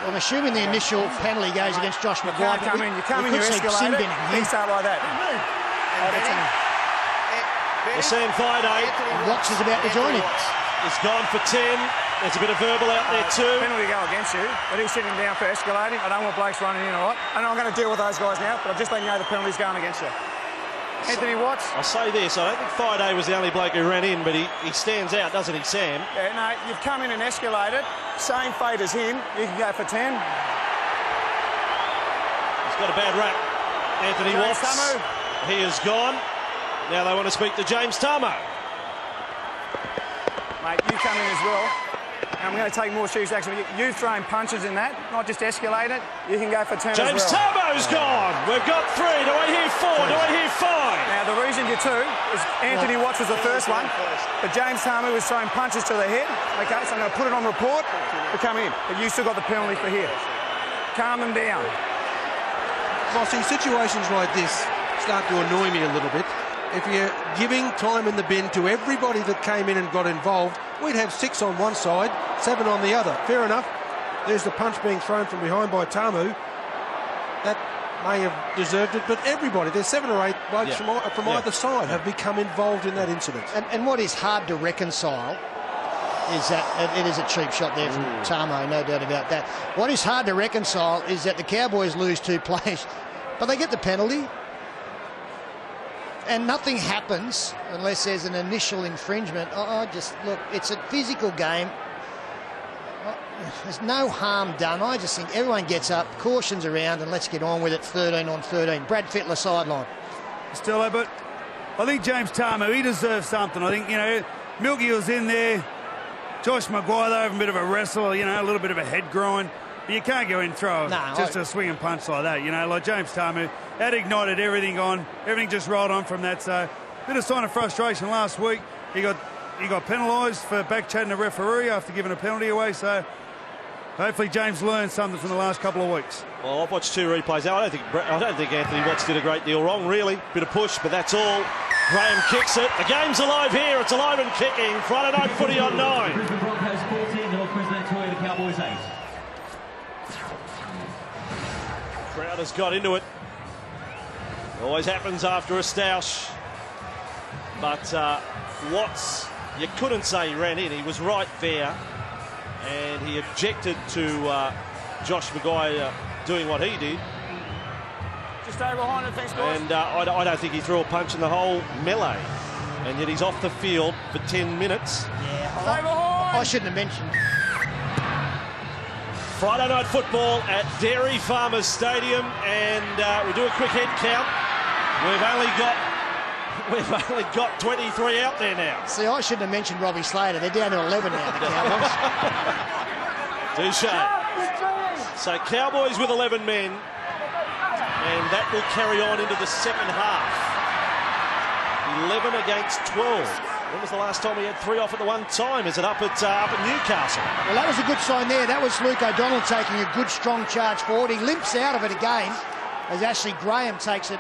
I'm assuming the initial penalty goes against Josh You Maguire. can't come in, you come in, could you see escalate sin it, binning you here. start like that. Well, Sam Friday Watts is about to join him. is gone for 10. There's a bit of verbal out there too. Penalty go against you, but he's sitting down for escalating. I don't want blokes running in, all right? And I'm going to deal with those guys now, but I'm just letting you know the penalty's going against you. Anthony Watts. I'll say this, I don't think Friday was the only bloke who ran in, but he stands out, doesn't he, Sam? Yeah, no, you've come in and escalated. Same fate as him. You can go for 10. He's got a bad rap. Anthony James Watts. Tamu. He is gone. Now they want to speak to James Tamo. Mate, you come in as well. And I'm going to take more serious action. You've thrown punches in that, not just escalate it. You can go for 10 James as well. Tamo's gone. We've got 3. Do I hear 4? Do I hear 5? Now, the reason you're 2 is Anthony Watts was the first one, but James Tamu was throwing punches to the head. Okay, so I'm going to put it on report for coming in. But you still got the penalty for here. calm them down. Mossy, situations like this start to annoy me a little bit. If you're giving time in the bin to everybody that came in and got involved, we'd have 6 on one side, 7 on the other. Fair enough. There's the punch being thrown from behind by Tamu. That may have deserved it, but everybody, there's 7 or 8 blokes from either side have become involved in that incident. And what is hard to reconcile is that it is a cheap shot there from Tamo, no doubt about that. What is hard to reconcile is that the Cowboys lose 2 players, but they get the penalty. And nothing happens unless there's an initial infringement. Look, it's a physical game. There's no harm done. I just think everyone gets up, cautions around, and let's get on with it. 13 on 13. Brad Fittler sideline. Still, but I think James Tamu, he deserves something. I think, Milky was in there. Josh Maguire, they have a bit of a wrestle, a little bit of a head grind. But you can't go in and throw a swing and punch like that, like James Tamu. That ignited everything on. Everything just rolled on from that. So, bit of sign of frustration last week. He got penalised for back-chatting a referee after giving a penalty away. So, hopefully James learned something from the last couple of weeks. Well, I've watched 2 replays. I don't think Anthony Watts did a great deal wrong, really. Bit of push, but that's all. Graham kicks it. The game's alive here. It's alive and kicking. Friday night footy on 9. The Broncos 14, North Queensland 2, the Cowboys 8. Crowd has got into it. Always happens after a stoush. But Watts, you couldn't say he ran in. He was right there. And he objected to Josh Maguire doing what he did. Just over behind it, thanks, guys. And I don't think he threw a punch in the whole melee. And yet he's off the field for 10 minutes. Yeah, I shouldn't have mentioned. Friday night football at Dairy Farmers Stadium, and we do a quick head count. We've only got 23 out there now. See, I shouldn't have mentioned Robbie Slater. They're down to 11 now, the Cowboys. Touche. So Cowboys with 11 men, and that will carry on into the second half. 11 against 12. When was the last time we had 3 off at the one time? Is it up at Newcastle? Well, that was a good sign there. That was Luke O'Donnell taking a good, strong charge forward. He limps out of it again as Ashley Graham takes it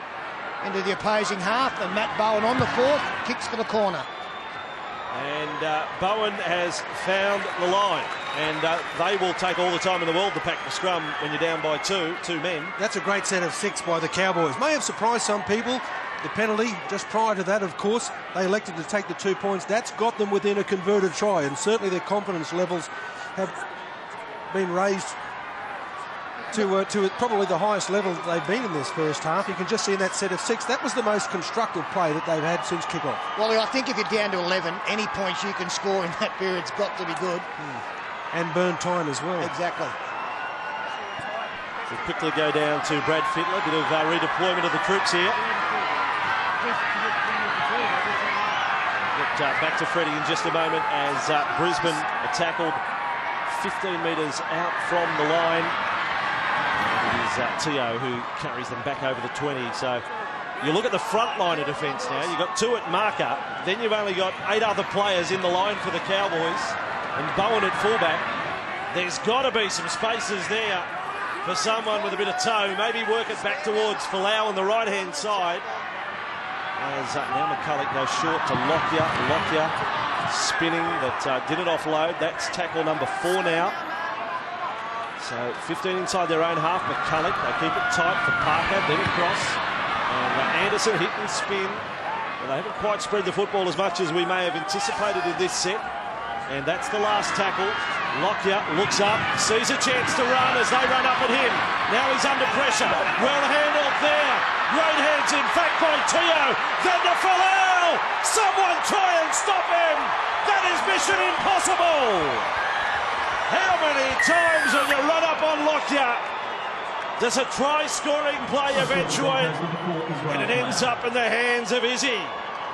into the opposing half, and Matt Bowen on the 4th kicks for the corner. And Bowen has found the line, and they will take all the time in the world to pack the scrum when you're down by 2 men. That's a great set of 6 by the Cowboys. May have surprised some people. The penalty, just prior to that, of course, they elected to take the 2 points. That's got them within a converted try, and certainly their confidence levels have been raised to probably the highest level that they've been in this first half. You can just see in that set of 6, that was the most constructive play that they've had since kick-off. Well, I think if you're down to 11, any points you can score in that period's got to be good. And burn time as well. Exactly. We'll quickly go down to Brad Fittler, a bit of redeployment of the troops here. Get back to Freddie in just a moment as Brisbane are tackled 15 metres out from the line. And it is Teo who carries them back over the 20. So you look at the front line of defence now. You've got 2 at marker. Then you've only got 8 other players in the line for the Cowboys. And Bowen at fullback. There's got to be some spaces there for someone with a bit of toe. Maybe work it back towards Folau on the right-hand side. As now McCulloch goes short to Lockyer. Lockyer spinning, but didn't offload. That's tackle number 4 now. So 15 inside their own half. McCulloch, they keep it tight for Parker, then across. And Anderson hit and spin. Well, they haven't quite spread the football as much as we may have anticipated in this set. And that's the last tackle. Lockyer looks up, sees a chance to run as they run up at him. Now he's under pressure. Well handled there. Great hands in fact by Teo. Then to Folau. Someone try and stop him. That is mission impossible. How many times when you run up on Lockyer does a try-scoring play eventuate? And it ends up in the hands of Izzy.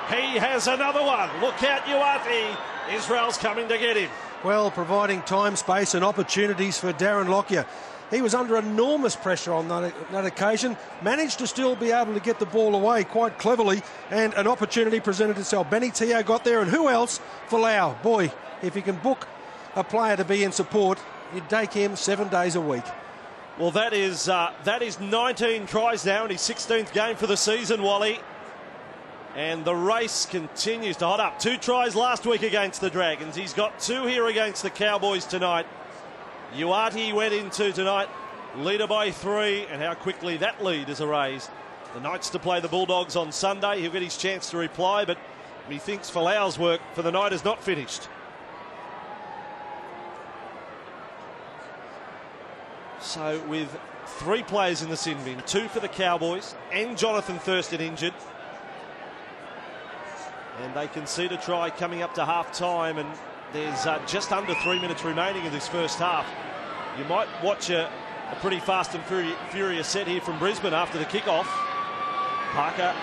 He has another one. Look out, Uati. Israel's coming to get him. Well, providing time, space and opportunities for Darren Lockyer. He was under enormous pressure on that occasion, managed to still be able to get the ball away quite cleverly, and an opportunity presented itself. Benny Teo got there, and who else? Folau. Boy, if you can book a player to be in support, you'd take him 7 days a week. Well, that is 19 tries now in his 16th game for the season, Wally. And the race continues to hot up. 2 tries last week against the Dragons. He's got 2 here against the Cowboys tonight. Uati went into tonight, leader by 3, and how quickly that lead is erased. The Knights to play the Bulldogs on Sunday. He'll get his chance to reply, but he thinks Folau's work for the night is not finished. So with 3 players in the sin bin, 2 for the Cowboys and Jonathan Thurston injured. And they concede a try coming up to half-time, and there's just under 3 minutes remaining in this first half. You might watch a pretty fast and furious set here from Brisbane after the kickoff. Parker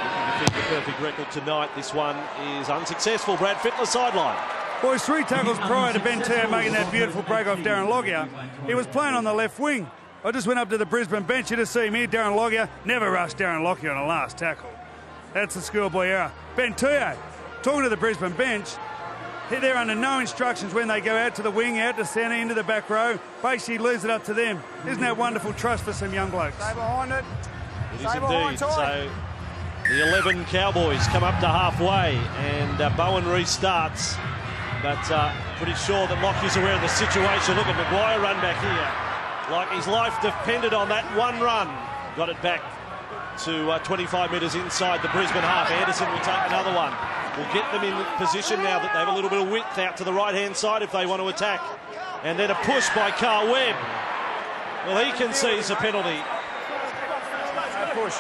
looking to keep the perfect record tonight. This one is unsuccessful. Brad Fittler sideline. Boys, 3 tackles prior to Ben Tear making that beautiful break off Darren Lockyer. He was playing on the left wing. I just went up to the Brisbane bench. You just see me, Darren Lockyer. Never rushed Darren Lockyer on a last tackle. That's the schoolboy error. Ben Tear, talking to the Brisbane bench, they're under no instructions when they go out to the wing, out to centre, into the back row. Basically leaves it up to them. Isn't that wonderful trust for some young blokes? Stay behind it. It is indeed. So the 11 Cowboys come up to halfway, and Bowen restarts. But pretty sure that Lockyer's aware of the situation. Look at Maguire run back here. Like his life depended on that one run. Got it back to 25 metres inside the Brisbane half. Anderson will take another one. Will get them in position now that they have a little bit of width out to the right-hand side if they want to attack. And then a push by Carl Webb. Well, he concedes a penalty. Push.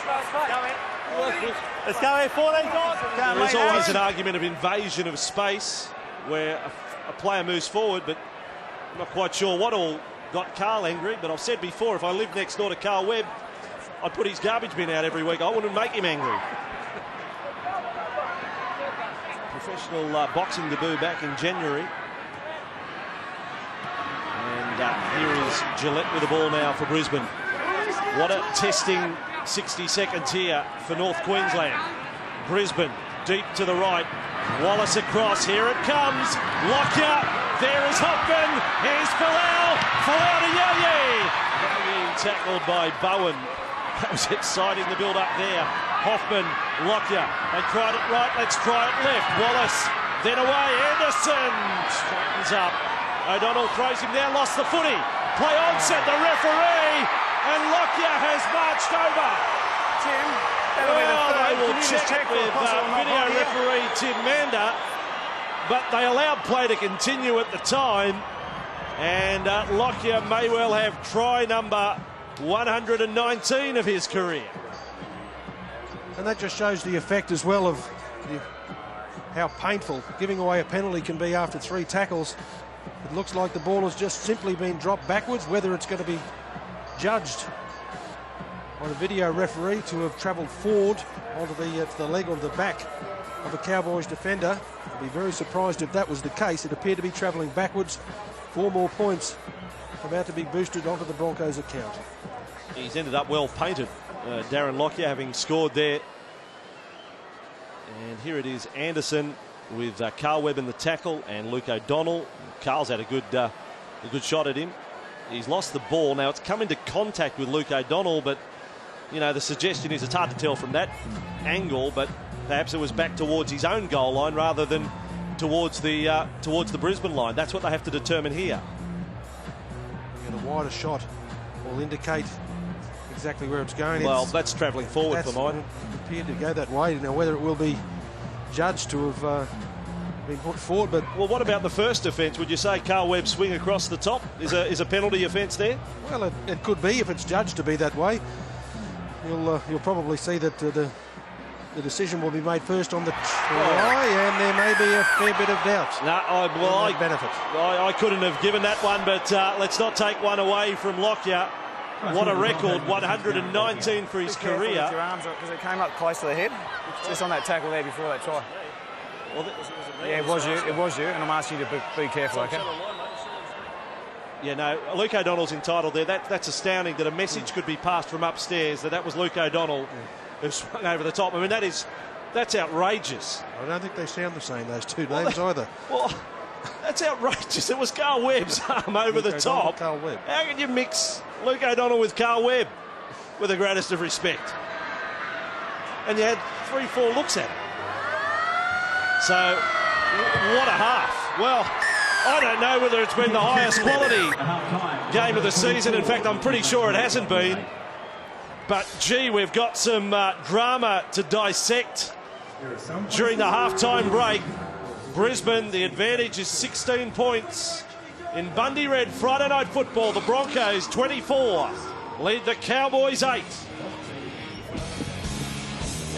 Let's go here, 14 guys. There is always an argument of invasion of space where a player moves forward, but I'm not quite sure what all got Carl angry. But I've said before, if I lived next door to Carl Webb, I'd put his garbage bin out every week. I wouldn't make him angry. Professional boxing debut back in January. And here is Gillette with the ball now for Brisbane. What a testing 60 seconds here for North Queensland. Brisbane deep to the right. Wallace across. Here it comes. Lockyer. There is Hoffman. Here's Folau. Folau to Yayi. Yayi tackled by Bowen. That was exciting, the build-up there. Hoffman, Lockyer. They tried it right, let's try it left. Wallace, then away. Anderson straightens up. O'Donnell throws him down, lost the footy. Play on set, the referee. And Lockyer has marched over. Tim, they will check with video referee Tim Mander. But they allowed play to continue at the time. And Lockyer may well have try number 119 of his career. And that just shows the effect as well of how painful giving away a penalty can be after 3 tackles. It looks like the ball has just simply been dropped backwards. Whether it's going to be judged by the video referee to have travelled forward onto the leg or the back of a Cowboys defender, I'd be very surprised if that was the case. It appeared to be travelling backwards. 4 more points about to be boosted onto the Broncos' account. He's ended up well painted, Darren Lockyer, having scored there. And here it is, Anderson with Carl Webb in the tackle and Luke O'Donnell. Carl's had a good shot at him. He's lost the ball. Now it's come into contact with Luke O'Donnell, but you know the suggestion is it's hard to tell from that angle, but perhaps it was back towards his own goal line rather than towards the Brisbane line. That's what they have to determine here. And a wider shot will indicate exactly where it's going. Well, that's travelling forward for mine. It appeared to go that way. Now, whether it will be judged to have been put forward, but... Well, what about the first offence? Would you say Carl Webb swing across the top is a penalty offence there? Well, it could be if it's judged to be that way. You'll probably see that the decision will be made first on the try, and there may be a fair bit of doubt. No, I couldn't have given that one, but let's not take one away from Lockyer. What a record, 119 for his career. Your arms up because it came up close to the head, just on that tackle there before that try. Well, yeah, it was you, and I'm asking you to be careful, okay? Yeah, no, Luke O'Donnell's entitled there. That's astounding that a message could be passed from upstairs that was Luke O'Donnell who swung over the top. I mean, that's outrageous. I don't think they sound the same, those two names either. Well, That's outrageous. It was Carl Webb's arm over the top. Carl Webb. How can you mix Luke O'Donnell with Carl Webb? With the greatest of respect. And you had 3-4 looks at it. So, what a half. Well, I don't know whether it's been the highest quality game of the season. In fact, I'm pretty sure it hasn't been. But, gee, we've got some drama to dissect during the halftime break. Brisbane, the advantage is 16 points. In Bundy Red Friday night football, the Broncos 24 lead the Cowboys 8.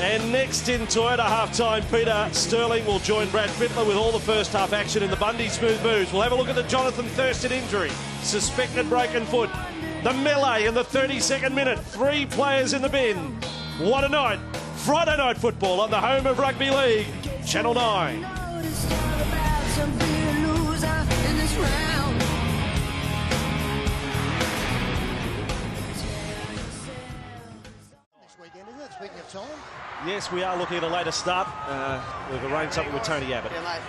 And next in Toyota halftime, Peter Sterling will join Brad Fittler with all the first half action in the Bundy Smooth Moves. We'll have a look at the Jonathan Thurston injury, suspected broken foot, the melee in the 32nd minute, 3 players in the bin. What a night. Friday night football on the home of rugby league, Channel 9. Speaking of time. Yes, we are looking at a later start. We've arranged something with Tony Abbott. Yeah, mate.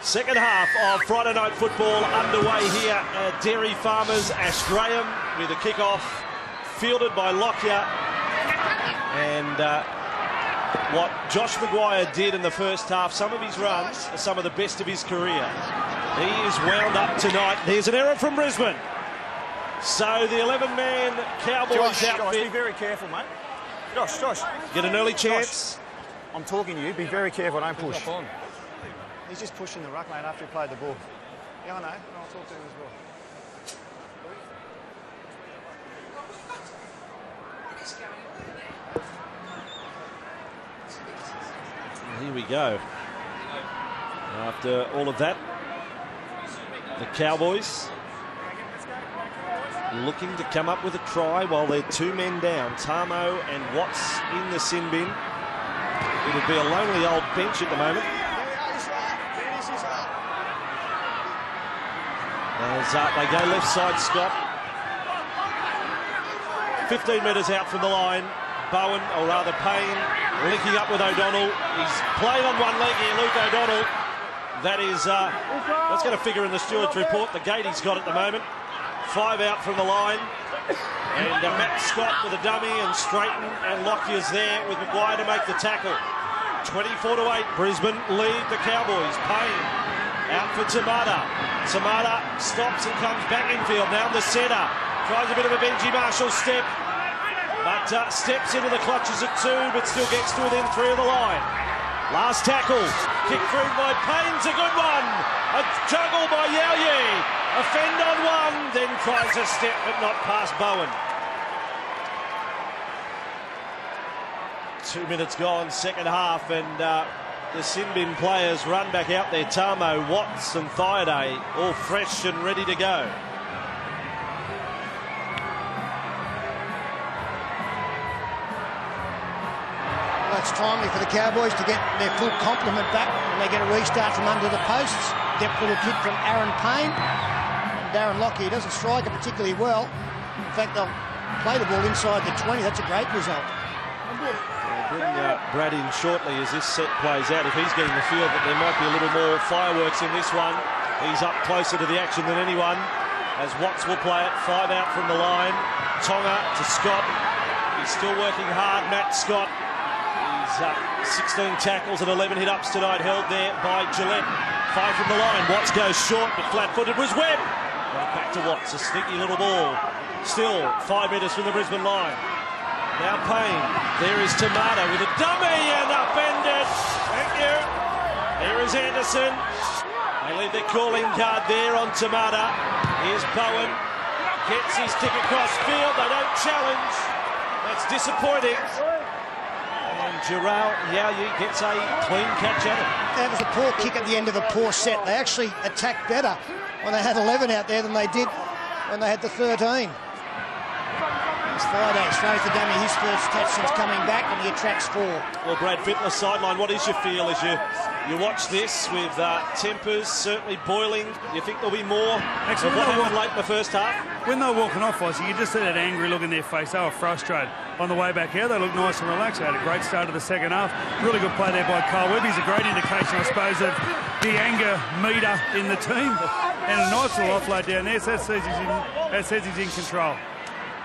Second half of Friday night football underway here at Dairy Farmers. Ash Graham with a kick-off, fielded by Lockyer. And what Josh Maguire did in the first half, some of his runs are some of the best of his career. He is wound up tonight. There's an error from Brisbane. So the 11-man Cowboys outfit. Josh, be very careful, mate. Josh. Get an early chance. Josh, I'm talking to you. Be very careful. Don't push. He's just pushing the ruck, mate, after he played the ball. Yeah, I know. I'll talk to him as well. Here we go. After all of that, the Cowboys looking to come up with a try while they're 2 men down. Tamo and Watts in the sin bin. It'll be a lonely old bench at the moment. As they go left side, Scott. 15 metres out from the line. Bowen, or rather Payne, linking up with O'Donnell. He's playing on one leg here, Luke O'Donnell. That is, that's going to figure in the steward's report. The gate he's got at the moment. 5 out from the line. And Matt Scott with a dummy, and Straighten and Lockyer's there with Maguire to make the tackle. 24-8, Brisbane lead the Cowboys. Payne out for Tamata. Tamata stops and comes back infield. Now in the centre. Tries a bit of a Benji Marshall step. But steps into the clutches at 2, but still gets to within 3 of the line. Last tackle. Kick through by Payne's a good one. A juggle by Yao. A fend on one, then tries a step, but not past Bowen. 2 minutes gone, second half, and the sin bin players run back out there. Tamo, Watts and Thaiday all fresh and ready to go. Well, it's timely for the Cowboys to get their full complement back when they get a restart from under the posts. Depth little kick from Aaron Payne. Darren Lockyer doesn't strike it particularly well. In fact, they'll play the ball inside the 20. That's a great result. Bring Brad in shortly as this set plays out. If he's getting the feel that there might be a little more fireworks in this one, he's up closer to the action than anyone. As Watts will play it, 5 out from the line. Tonga to Scott. He's still working hard, Matt Scott. He's 16 tackles and 11 hit-ups tonight, held there by Gillette. 5 from the line. Watts goes short, but flat-footed was Webb. Right back to Watts, a sneaky little ball. Still 5 metres from the Brisbane line. Now Payne. There is Tamata with a dummy and upended. Thank you. Here is Anderson. They leave their calling card there on Tamata. Here's Bowen. Gets his stick across field. They don't challenge. That's disappointing. And Gerald Yao gets a clean catch at it. That was a poor kick at the end of a poor set. They actually attacked better when they had 11 out there than they did when they had the 13. It's Friday, throws the dummy, his first touch since coming back, and he attracts 4. Well, Brad Fittler sideline, what is your feel as you watch this with tempers certainly boiling? You think there'll be more of what happened late in the first half? When they were walking off, you could just see that angry look in their face. They were frustrated. On the way back here, they looked nice and relaxed. They had a great start to the second half. Really good play there by Kyle Webb. He's a great indication, I suppose, of the anger meter in the team. And a nice little offload down there, so that says he's in control.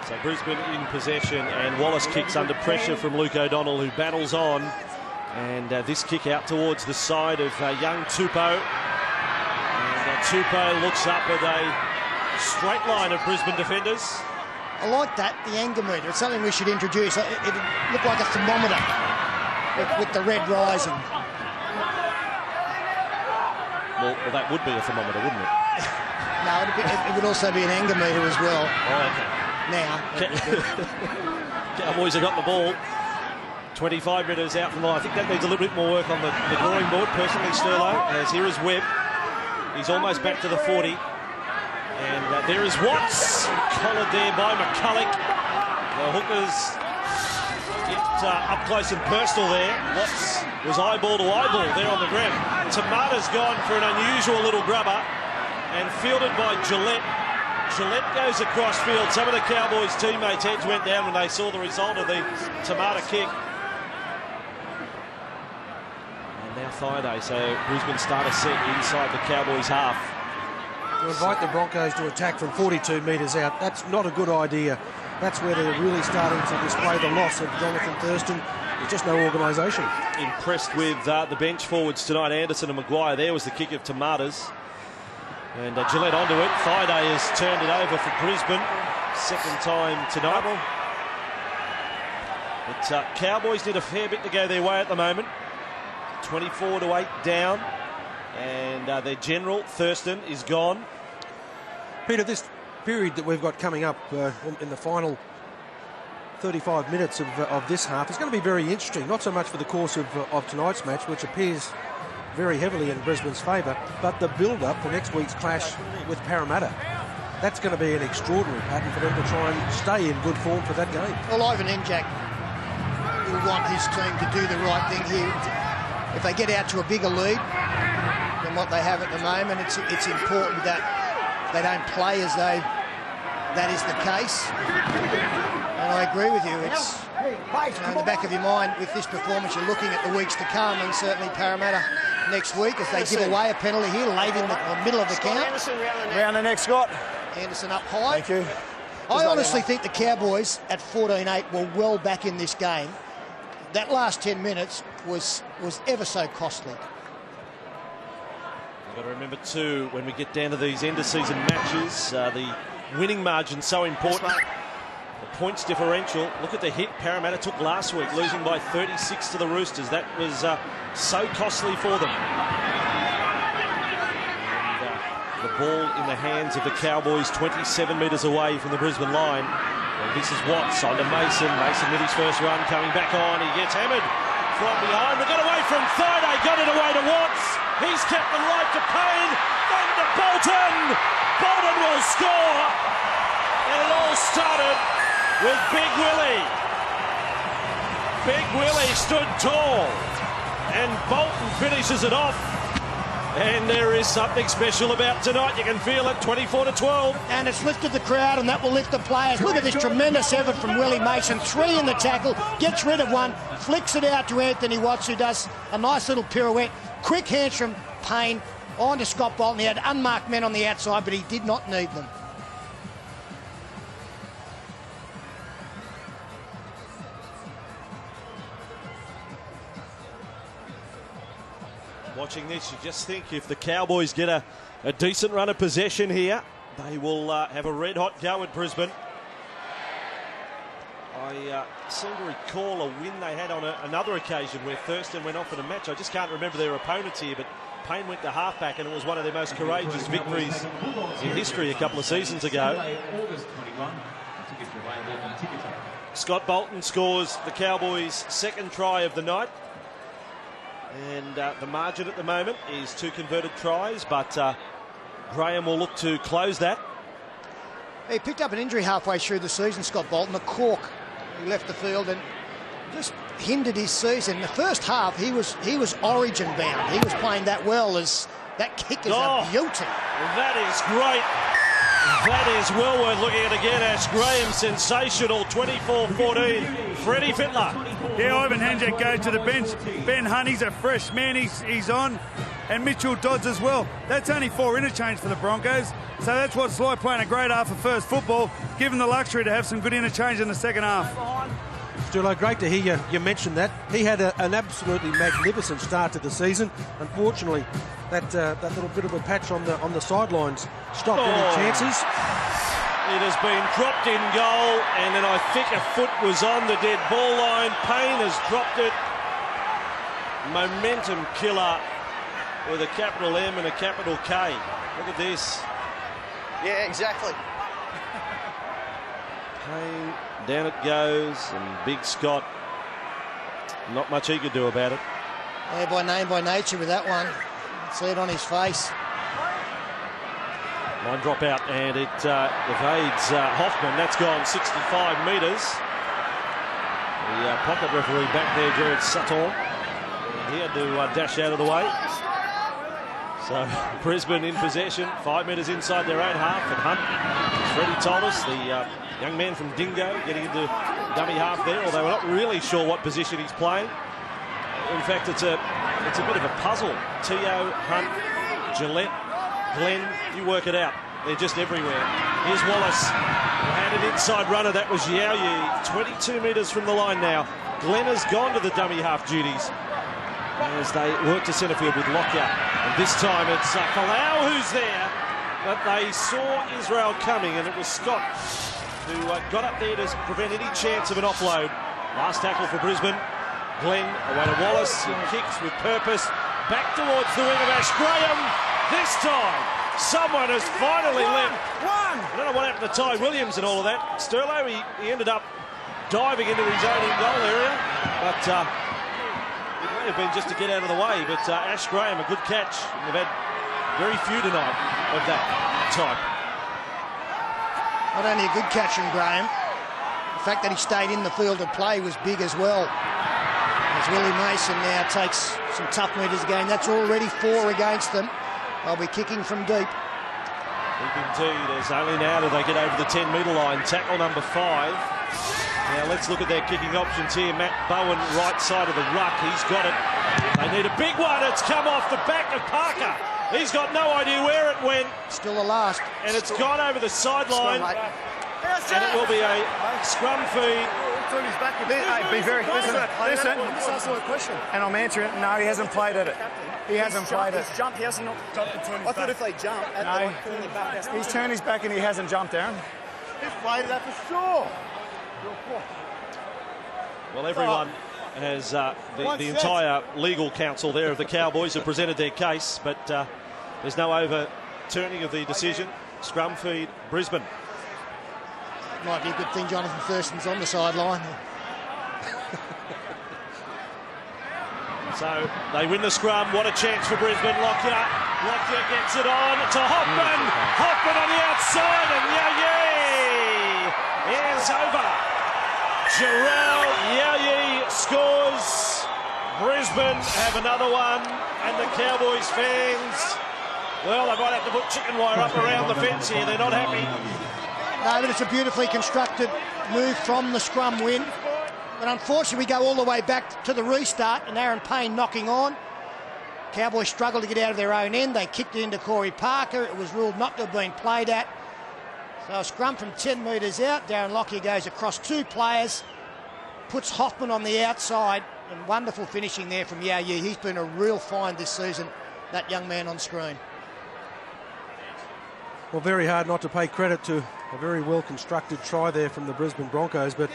So Brisbane in possession, and Wallace kicks under pressure from Luke O'Donnell, who battles on. And this kick out towards the side of young Tupou. And Tupou looks up at a straight line of Brisbane defenders. I like that, the anger meter. It's something we should introduce. It looked like a thermometer with the red rising. Well, that would be a thermometer, wouldn't it? No, it would also be an anger meter as well. Oh, okay. Now. Cowboys have got the ball. 25 metres out from the line. I think that needs a little bit more work on the drawing board, personally, Sterlo. As here is Webb. He's almost back to the 40. And there is Watts, collared there by McCulloch. The Hookers get up close and personal there. Watts was eyeball to eyeball there on the ground. Tamata's gone for an unusual little grubber and fielded by Gillette. Gillette goes across field. Some of the Cowboys' teammates' heads went down when they saw the result of the Tamata kick. And now Thaiday, so Brisbane start a set inside the Cowboys' half. To invite the Broncos to attack from 42 metres out, that's not a good idea. That's where they're really starting to display the loss of Jonathan Thurston. There's just no organisation. Impressed with the bench forwards tonight, Anderson and Maguire. There was the kick of Tomatoes. And Gillette onto it. Thaiday has turned it over for Brisbane. Second time tonight. But Cowboys need a fair bit to go their way at the moment. 24-8 down. And their general, Thurston, is gone. Peter, this period that we've got coming up in the final 35 minutes of this half is going to be very interesting. Not so much for the course of tonight's match, which appears very heavily in Brisbane's favour, but the build-up for next week's clash with Parramatta. That's going to be an extraordinary pattern for them to try and stay in good form for that game. Well, Ivan Enjak will want his team to do the right thing here. If they get out to a bigger lead than what they have at the moment, it's important that they don't play as though that is the case. And I agree with you. It's in the back of your mind with this performance, you're looking at the weeks to come, and certainly Parramatta next week as they give away a penalty here late in the middle of the count. Round the neck, Scott. Anderson up high. Thank you. I honestly think the Cowboys at 14-8 were well back in this game. That last 10 minutes was ever so costly. You've got to remember too, when we get down to these end of season matches, the winning margin so important. The points differential. Look at the hit Parramatta took last week, losing by 36 to the Roosters. That was so costly for them. And, the ball in the hands of the Cowboys, 27 metres away from the Brisbane line. And this is Watts onto Mason. Mason with his first run coming back on. He gets hammered from behind. They got away from Thaiday, got it away to Watts. He's kept them right to Payne. Then to Bolton. Bolton will score. And it all started with Big Willie. Big Willie stood tall. And Bolton finishes it off. And there is something special about tonight. You can feel it, 24-12. And it's lifted the crowd, and that will lift the players. Look at this tremendous effort from Willie Mason. 3 in the tackle, gets rid of one, flicks it out to Anthony Watts, who does a nice little pirouette. Quick hands from Payne on to Scott Bolton. He had unmarked men on the outside, but he did not need them. Watching this, you just think if the Cowboys get a decent run of possession here, they will have a red-hot go at Brisbane. I seem to recall a win they had on another occasion where Thurston went off in a match. I just can't remember their opponents here, but Payne went to halfback, and it was one of their most courageous victories in history a couple of seasons ago. Scott Bolton scores the Cowboys' second try of the night. And the margin at the moment is 2 converted tries, but Graham will look to close that. He picked up an injury halfway through the season, Scott Bolton, a cork. He left the field and just hindered his season. In the first half, he was origin bound. He was playing that well. As that kick is a beauty. That is great. That is well worth looking at again. Ash Graham, sensational, 24-14. Freddie Fittler. Yeah, Ivan Hanjak goes to the bench. Ben Hunt, he's a fresh man, he's on. And Mitchell Dodds as well. That's only 4 interchange for the Broncos. So that's what's like playing a great half of first football, given the luxury to have some good interchange in the second half. Stulo, great to hear you mention that. He had an absolutely magnificent start to the season. Unfortunately, that little bit of a patch on the sidelines stopped any chances. It has been dropped in goal, and then I think a foot was on the dead ball line. Payne has dropped it. Momentum killer with a capital M and a capital K. Look at this. Yeah, exactly. Payne, down it goes, and Big Scott, not much he could do about it. Yeah, by name, by nature with that one. See it on his face. Line drop out, and it evades Hoffman. That's gone 65 metres. The pocket referee back there, Jared Sutton. He had to dash out of the way. So Brisbane in possession, 5 metres inside their own half. And Hunt, as Freddie told us, the young man from Dingo getting into dummy half there, although we're not really sure what position he's playing. In fact, it's a bit of a puzzle. Teo, Hunt, Gillette, Glenn, you work it out. They're just everywhere. Here's Wallace, who had an inside runner. That was Yao Yi, 22 metres from the line now. Glenn has gone to the dummy half duties as they work to centre field with Lockyer. And this time it's Palau who's there, but they saw Israel coming, and it was Scott who got up there to prevent any chance of an offload. Last tackle for Brisbane. Glenn away to Wallace, and kicks with purpose. Back towards the wing of Ash Graham. This time, someone has finally left. I don't know what happened to Ty Williams and all of that. Sterlo, he ended up diving into his own in-goal area, but it may have been just to get out of the way. But Ash Graham, a good catch. We've had very few tonight of that type. Not only a good catch from Graham, the fact that he stayed in the field of play was big as well. As Willie Mason now takes some tough metres again. That's already 4 against them. They'll be kicking from deep. Deep indeed, as only now do they get over the 10-metre line. Tackle number 5. Now let's look at their kicking options here. Matt Bowen, right side of the ruck. He's got it. They need a big one. It's come off the back of Parker. He's got no idea where it went. Still the last. And it's gone over the sideline. And it will be a scrum feed. Be very listen. And I'm answering it. No, he hasn't played at it. He hasn't played it. He's jumped. He hasn't got to turn his back. I thought if they jump, He's turned his back and he hasn't jumped, Aaron. He's played that for sure. Well, everyone has the entire legal council there of the Cowboys have presented their case, but there's no overturning of the decision. Scrum feed, Brisbane. Might be a good thing Jonathan Thurston's on the sideline. So they win the scrum. What a chance for Brisbane. Lockyer gets it on to Hoffman. Hoffman on the outside, and Yao Yi is over. Jarrell Yao Yi scores. Brisbane have another one, and the Cowboys fans, well, they might have to put chicken wire up around the fence here. They're not happy. No, but it's a beautifully constructed move from the scrum win. But unfortunately, we go all the way back to the restart, and Aaron Payne knocking on. Cowboys struggled to get out of their own end. They kicked it into Corey Parker. It was ruled not to have been played at. So a scrum from 10 metres out. Darren Lockyer goes across 2 players, puts Hoffman on the outside, and wonderful finishing there from Yao Yi. He's been a real find this season, that young man on screen. Well, very hard not to pay credit to a very well-constructed try there from the Brisbane Broncos, but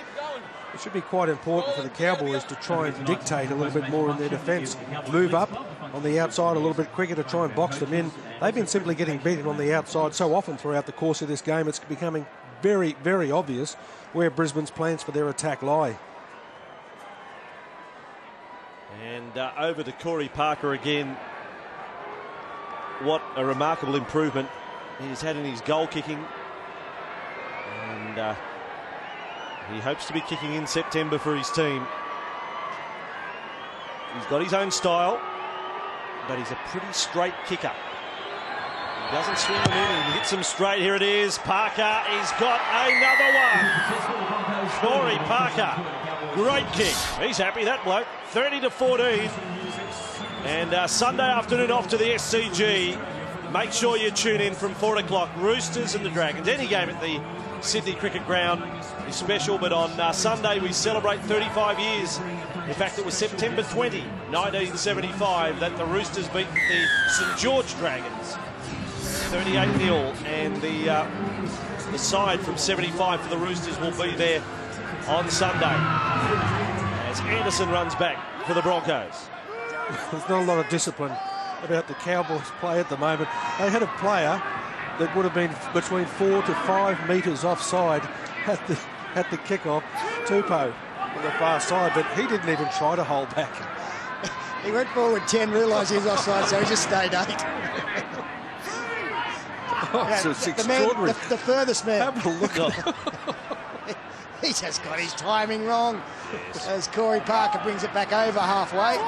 it should be quite important for the Cowboys to try and dictate a little bit more in their defence. Move up on the outside a little bit quicker to try and box them in. They've been simply getting beaten on the outside so often throughout the course of this game. It's becoming very, very obvious where Brisbane's plans for their attack lie. And over to Corey Parker again. What a remarkable improvement he's had in his goal kicking. and he hopes to be kicking in September for his team. He's got his own style, but he's a pretty straight kicker. He doesn't swing them in, he hits them straight. Here it is. Parker, he's got another one. Corey Parker, great kick. He's happy, that bloke. 30-14. And Sunday afternoon off to the SCG. Make sure you tune in from 4 o'clock. Roosters and the Dragons. Any game at the Sydney Cricket Ground is special, but on Sunday we celebrate 35 years. In fact, it was September 20, 1975, that the Roosters beat the St George Dragons 38-0, and the side from 75 for the Roosters will be there on Sunday as Anderson runs back for the Broncos. There's not a lot of discipline about the Cowboys play at the moment. They had a player that would have been between 4 to 5 metres offside at the kickoff, Tupou on the far side, but he didn't even try to hold back. He went forward 10, realised he was offside, so he just stayed 8. So it's extraordinary. The furthest man. Have a look at him. He's just got his timing wrong. As Corey Parker brings it back over halfway.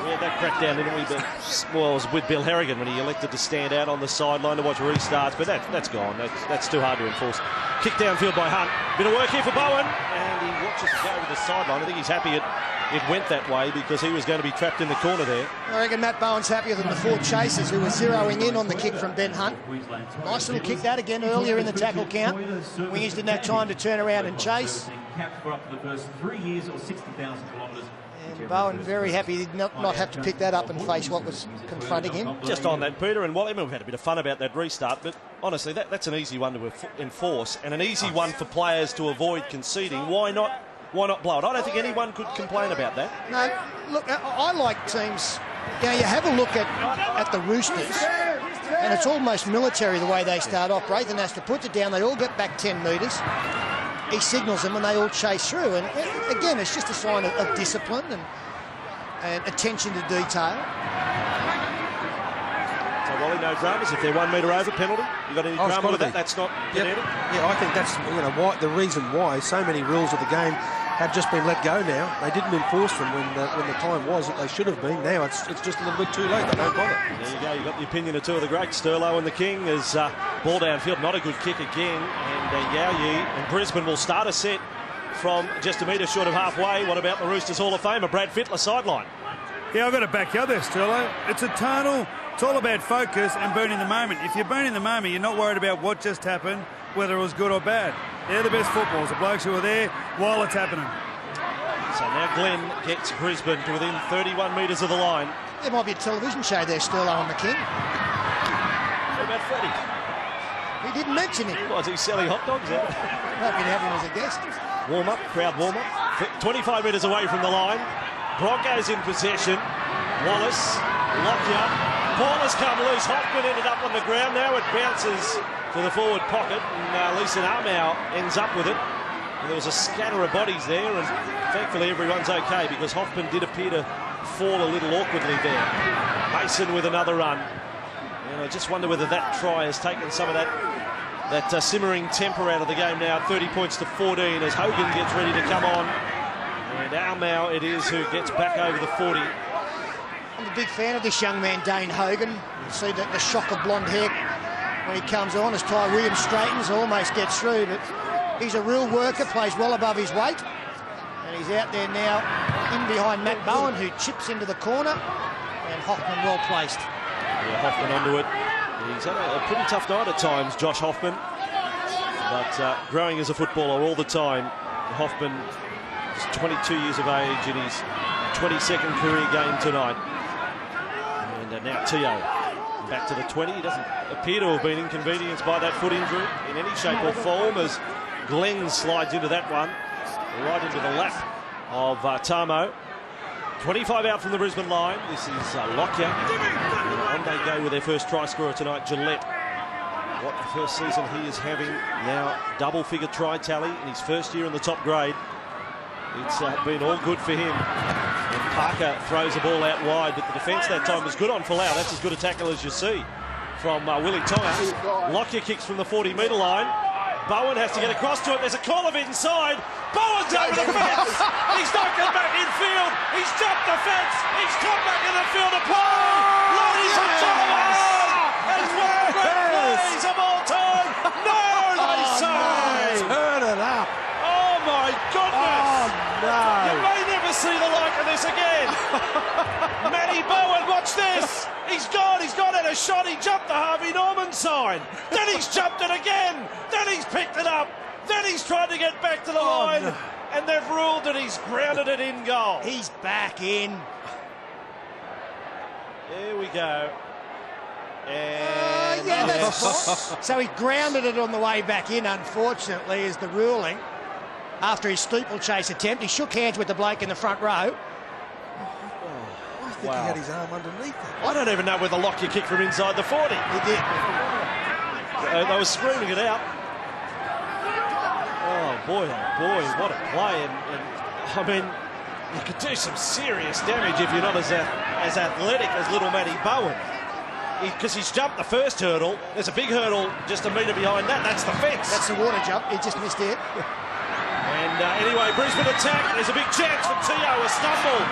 We had that crackdown, didn't we? Well, it was with Bill Harrigan when he elected to stand out on the sideline to watch restarts, but that's gone. That's too hard to enforce. Kick downfield by Hunt. Bit of work here for Bowen, and he watches it go to the sideline. I think he's happy it went that way because he was going to be trapped in the corner there. I reckon Matt Bowen's happier than the 4 chasers who were zeroing in on the kick from Ben Hunt. Nice little kick that again earlier in the tackle count. Wingers didn't have time to turn around and chase. And Bowen very happy he did not have to pick that up and face what was confronting him. Just on that, Peter, and we've had a bit of fun about that restart, but honestly, that's an easy one to enforce and an easy one for players to avoid conceding. Why not blow it? I don't think anyone could complain about that. No, look, I like teams. You have a look at the Roosters, and it's almost military the way they start off. Braithen has to put it down. They all get back 10 metres. He signals them and they all chase through. And again, it's just a sign of discipline and attention to detail. So, Wally, no dramas. If they're 1 metre over, penalty. You got any drama with that? That's not penalty? Yeah, I think that's why the reason why so many rules of the game have just been let go now. They didn't enforce them when the time was that they should have been. Now it's just a little bit too late. They don't bother. There you go. You got the opinion of two of the greats, Sterlo and the King, as ball downfield. Not a good kick again. And Yao-Yi and Brisbane will start a set from just a metre short of halfway. What about the Roosters Hall of Famer, Brad Fittler, sideline? Yeah, I've got to back you up there, Sterlo. It's eternal. It's all about focus and burning the moment. If you're burning the moment, you're not worried about what just happened, whether it was good or bad. They're the best footballers, the blokes who are there while it's happening. So now Glenn gets Brisbane to within 31 metres of the line. There might be a television show there, Sterlo and the King. What about Freddie? He didn't mention him. Was he selling hot dogs out? Happy to have him as a guest. Warm-up, crowd warm-up. 25 metres away from the line. Broncos in possession. Wallace, Lockyer. Ball has come loose. Hoffman ended up on the ground. Now it bounces to the forward pocket, and Leeson Armour ends up with it. And there was a scatter of bodies there, and thankfully everyone's okay because Hoffman did appear to fall a little awkwardly there. Mason with another run. And I just wonder whether that try has taken some of that simmering temper out of the game now. 30 points to 14 as Hogan gets ready to come on. And Armour it is who gets back over the 40. I'm a big fan of this young man, Dane Hogan. You see the shock of blonde hair when he comes on as Ty Williams straightens, almost gets through, but he's a real worker, plays well above his weight. And he's out there now in behind Matt Bowen, who chips into the corner, and Hoffman well placed. Yeah, Hoffman onto it. He's had a pretty tough night at times, Josh Hoffman. But growing as a footballer all the time, Hoffman is 22 years of age in his 22nd career game tonight. And now Teo back to the 20. He doesn't appear to have been inconvenienced by that foot injury in any shape or form as Glenn slides into that one, right into the lap of Tamo. 25 out from the Brisbane line. This is Lockyer. And on they go with their first try scorer tonight, Gillette. What the first season he is having now, double-figure try tally in his first year in the top grade. It's been all good for him. And Parker throws the ball out wide, but the defence that time was good on Folau. That's as good a tackle as you see from Willie Tonga. Lockyer kicks from the 40-metre line. Bowen has to get across to it. There's a call of inside. Bowen's over the fence. He's knocked it back infield. He's jumped the fence. He's come back in the field of play. Ladies and gentlemen, it's one of the great plays of all time. No, they say. Turn it up. Oh, my goodness. Oh, no. You may never see the like of this again. Matty Bowen, watch this. He's gone at a shot. He jumped the Harvey Norman sign. Then he's jumped it again. Then he's picked it up. Then he's tried to get back to the line. No. And they've ruled that he's grounded it in goal. He's back in. Here we go. And Yeah, that's so he grounded it on the way back in, unfortunately, is the ruling. After his steeplechase attempt, he shook hands with the bloke in the front row. I think he had his arm underneath it. I don't even know whether Lockyer kicked from inside the 40. He did. They were screaming it out. Oh boy, what a play. And I mean, you could do some serious damage if you're not as athletic as little Matty Bowen. Because he's jumped the first hurdle. There's a big hurdle just a metre behind that. That's the fence. That's the water jump. He just missed it. And anyway, Brisbane attack. There's a big chance for Teo. A stumble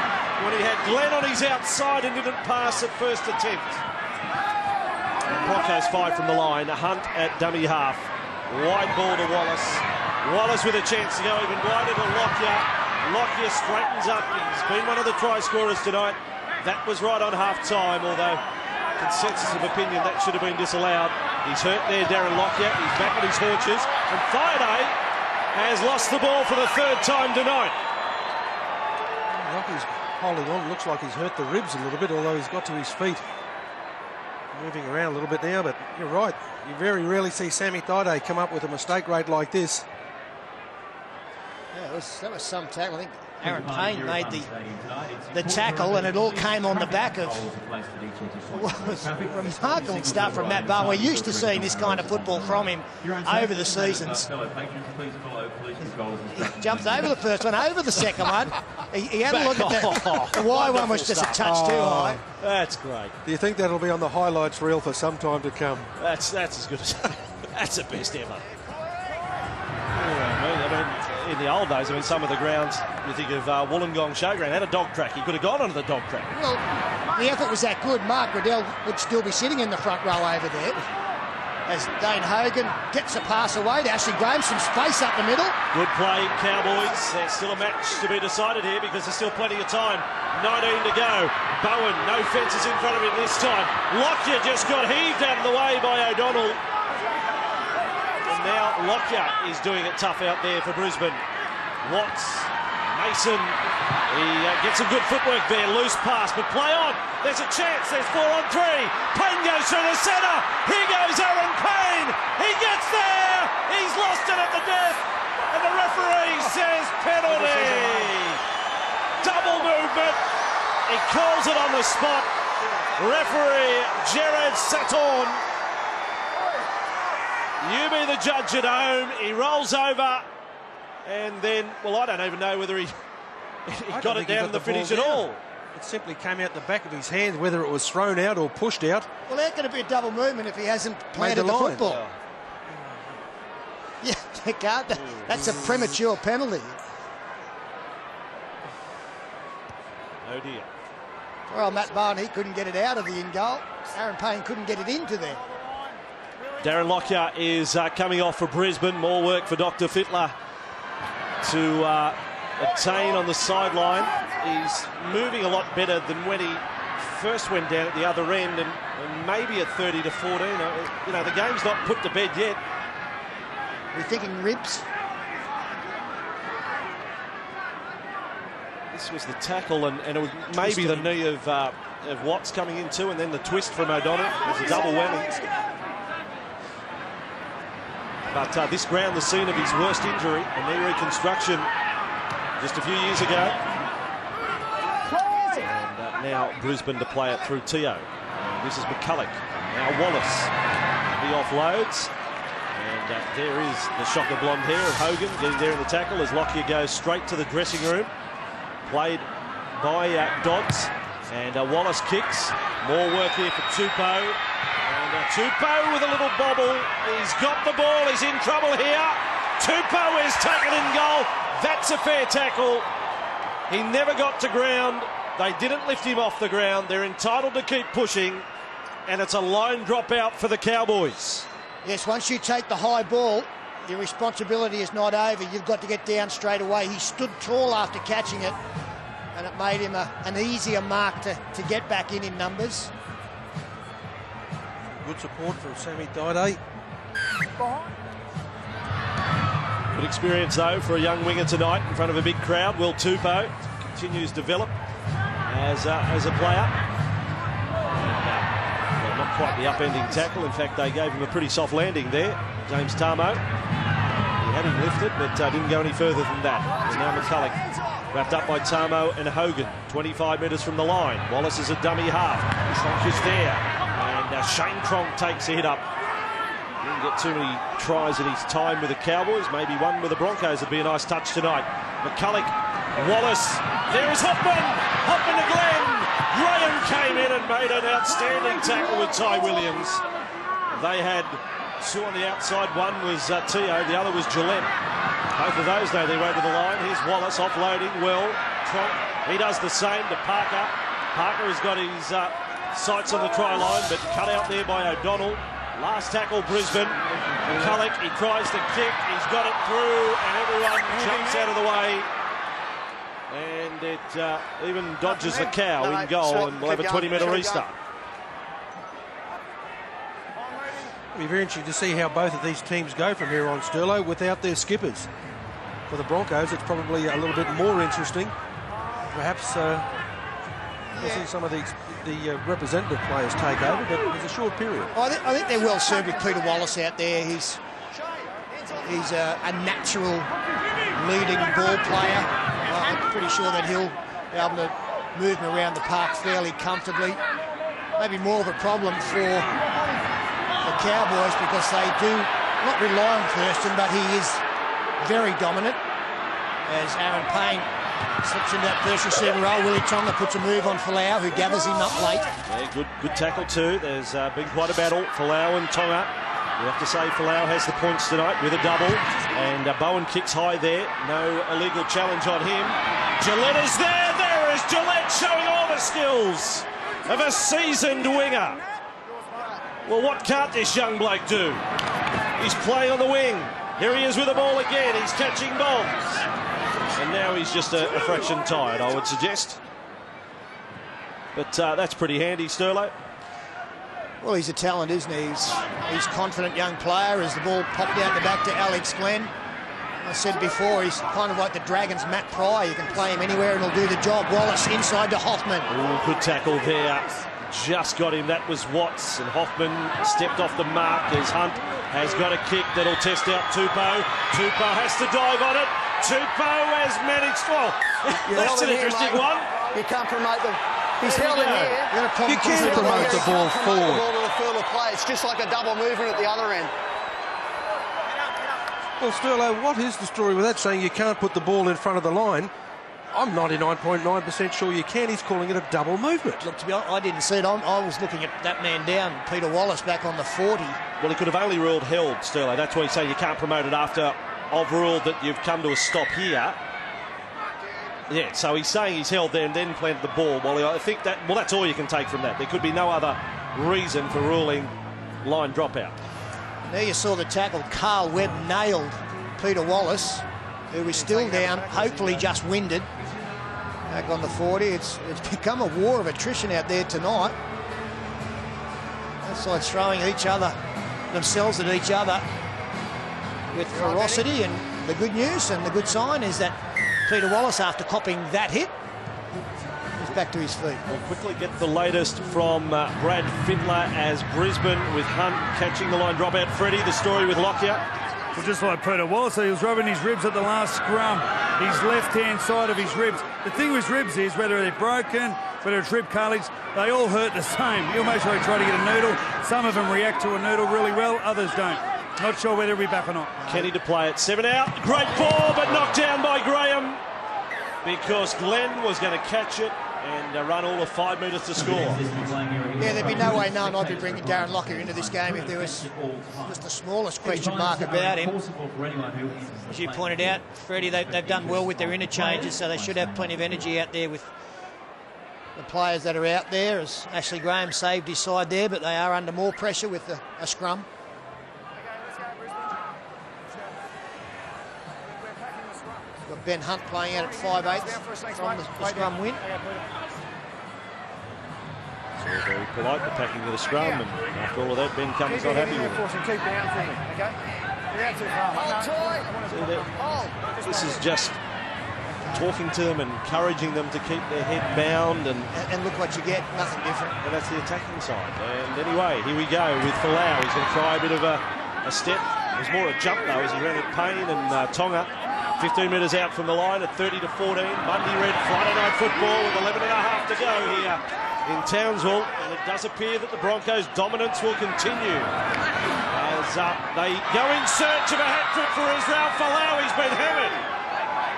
when he had Glenn on his outside and didn't pass at first attempt. Broncos 5 from the line. A Hunt at dummy half. Wide ball to Wallace. Wallace with a chance to go even wider to Lockyer. Lockyer straightens up. He's been one of the try scorers tonight. That was right on half-time, although consensus of opinion that should have been disallowed. He's hurt there, Darren Lockyer. He's back on his haunches. And Friday has lost the ball for the third time tonight. Lockier's holding on. Looks like he's hurt the ribs a little bit, although he's got to his feet. Moving around a little bit now, but you're right. You very rarely see Sammy Thaiday come up with a mistake rate like this. Yeah, that was some tackle. I think Aaron Payne made the tackle, and it all came on the back of remarkable stuff from Matt Bowen. We're used to seeing this kind of football from him over the seasons. He jumped over the first one, over the second one. He had a look at the wide one was just a touch too high. That's great. Do you think that'll be on the highlights reel for some time to come? That's as good as that's the best ever. I mean, in the old days, some of the grounds, you think of Wollongong Showground, had a dog track. He could have gone onto the dog track. Well, the effort was that good. Mark Riddell would still be sitting in the front row over there. As Dane Hogan gets a pass away to Ashley Graham, some space up the middle. Good play, Cowboys. There's still a match to be decided here because there's still plenty of time. 19 to go. Bowen, no fences in front of him this time. Lockyer just got heaved out of the way by O'Donnell. And now Lockyer is doing it tough out there for Brisbane. Watts, Mason, he gets some good footwork there. Loose pass, but play on. There's a chance. There's 4 on 3. Payne goes through the centre. Here goes Aaron Payne. He gets there. He's lost it at the death. And the referee says penalty. Double movement. He calls it on the spot. Referee Jared Saturn. You be the judge at home. He rolls over. And then, well, I don't even know whether he got it down in the finish at all. It simply came out the back of his hand, whether it was thrown out or pushed out. Well, there's going to be a double movement if he hasn't planted the football. Oh. Yeah, they can't. That's a premature penalty. Oh dear. Well, Matt Bowen, he couldn't get it out of the in goal. Aaron Payne couldn't get it into there. Darren Lockyer is coming off for Brisbane. More work for Dr. Fittler to obtain on the sideline. He's moving a lot better than when he first went down at the other end, and maybe at 30 to 14. You know, the game's not put to bed yet. We're thinking ribs. This was the tackle, and it was maybe the knee of Watts coming in too, and then the twist from O'Donnell. It was a double whammy. But this ground, the scene of his worst injury, a knee reconstruction just a few years ago. And now Brisbane to play it through Teo. This is McCulloch. Now Wallace. He offloads. And there is the shocker blonde hair of Hogan getting there in the tackle as Lockyer goes straight to the dressing room. Played by Dodds. And Wallace kicks. More work here for Tupou. And Now Tupou with a little bobble. He's got the ball. He's in trouble here. Tupou is taken in goal. That's a fair tackle. He never got to ground. They didn't lift him off the ground. They're entitled to keep pushing. And it's a line drop out for the Cowboys. Yes, once you take the high ball, your responsibility is not over. You've got to get down straight away. He stood tall after catching it, and it made him an easier mark to get back in numbers. Good support from Sammy Dide. Good experience, though, for a young winger tonight in front of a big crowd. Will Tupou continues to develop as a player. Not quite the upending tackle. In fact, they gave him a pretty soft landing there. James Tamo. He had him lifted, but didn't go any further than that. And now McCulloch, wrapped up by Tamo and Hogan. 25 metres from the line. Wallace is a dummy half. Cronk is there. And Shane Cronk takes a hit up. Didn't get too many tries in his time with the Cowboys. Maybe one with the Broncos would be a nice touch tonight. McCulloch, Wallace. There is Hoffman. Hoffman to Glenn. Graham came in and made an outstanding tackle with Ty Williams. They had two on the outside. One was Teo, the other was Gillette. Both of those know their way to the line. Here's Wallace offloading well. Cronk, he does the same to Parker. Parker has got his sights on the try line, but cut out there by O'Donnell. Last tackle, Brisbane. McCulloch, he tries to kick. He's got it through, and everyone jumps out of the way. And it even dodges the cow in goal, and we'll have a 20-metre restart. It'll be very interesting to see how both of these teams go from here on, Sterlo, without their skippers. For the Broncos, it's probably a little bit more interesting. Perhaps we'll see some of the representative players take over, but it's a short period. I think they're well served with Peter Wallace out there. He's a natural leading ball player. I'm pretty sure that he'll be able to move him around the park fairly comfortably. Maybe more of a problem for the Cowboys because they do not rely on Thurston, but he is very dominant. As Aaron Payne slips into that first receiver role, Willie Tonga puts a move on Folau, who gathers him up late. Yeah, good tackle too. There's been quite a battle, Folau and Tonga. You have to say Folau has the points tonight with a double, and Bowen kicks high there. No illegal challenge on him. Gillette is there. There is Gillette showing all the skills of a seasoned winger. Well, what can't this young bloke do? He's playing on the wing. Here he is with the ball again. He's catching bombs. And now he's just a fraction tired, I would suggest. But that's pretty handy, Sterlo. Well, he's a talent, isn't he? He's a confident young player as the ball popped out the back to Alex Glenn. I said before, he's kind of like the Dragons' Matt Pryor. You can play him anywhere and he'll do the job. Wallace inside to Hoffman. Ooh, good tackle there. Just got him. That was Watts. And Hoffman stepped off the mark as Hunt has got a kick that'll test out Tupou. Tupou has to dive on it. Tupou has managed. Well, that's an interesting one. You can't promote them. He's held in here. You can't promote the ball forward. The ball to the field of play. It's just like a double movement at the other end. Well, Sterlo, what is the story with that, saying you can't put the ball in front of the line? I'm 99.9% sure you can. He's calling it a double movement. Look, to be honest, I didn't see it. I was looking at that man down, Peter Wallace, back on the 40. Well, he could have only ruled held, Sterlo. That's why you say you can't promote it after I've ruled that you've come to a stop here. Yeah, so he's saying he's held there and then planted the ball. Well, I think that, well, that's all you can take from that. There could be no other reason for ruling line dropout. There you saw the tackle. Carl Webb nailed Peter Wallace, who is still down, hopefully just winded. Back on the 40. It's become a war of attrition out there tonight. Both sides throwing themselves at each other with ferocity, and the good news and the good sign is that Peter Wallace, after copying that hit, is back to his feet. We'll quickly get the latest from Brad Fittler as Brisbane with Hunt catching the line dropout. Freddie, the story with Lockyer. Well, just like Peter Wallace, he was rubbing his ribs at the last scrum. His left-hand side of his ribs. The thing with ribs is, whether they're broken, whether it's rib cartilage, they all hurt the same. You'll make sure you try to get a noodle. Some of them react to a noodle really well, others don't. Not sure whether he'll be back or not. Kenny to play it. 7 out. Great ball, but knocked down by Graham because Glenn was going to catch it and run all of 5 metres to score. Yeah, there'd be no way known I'd be bringing Darren Lockyer into this game if there was just the smallest question mark about him. As you pointed out, Freddie, they've done well with their interchanges, so they should have plenty of energy out there with the players that are out there. As Ashley Graham saved his side there, but they are under more pressure with a scrum. Got Ben Hunt playing out at 5/8 from the scrum win. So very polite, the packing of the scrum, and after all of that, Ben Cummins not happy with it. Keep down for me, okay? You're out too far. This is just talking to them, encouraging them to keep their head bound, and look what you get, nothing different. And that's the attacking side. And anyway, here we go with Folau. He's going to try a bit of a step. It was more a jump though as he ran at Payne and Tonga. 15 metres out from the line at 30 to 14. Monday Red Friday night football with 11 and a half to go here in Townsville, and it does appear that the Broncos' dominance will continue as they go in search of a hat-trick for Israel Folau. He's been hammered.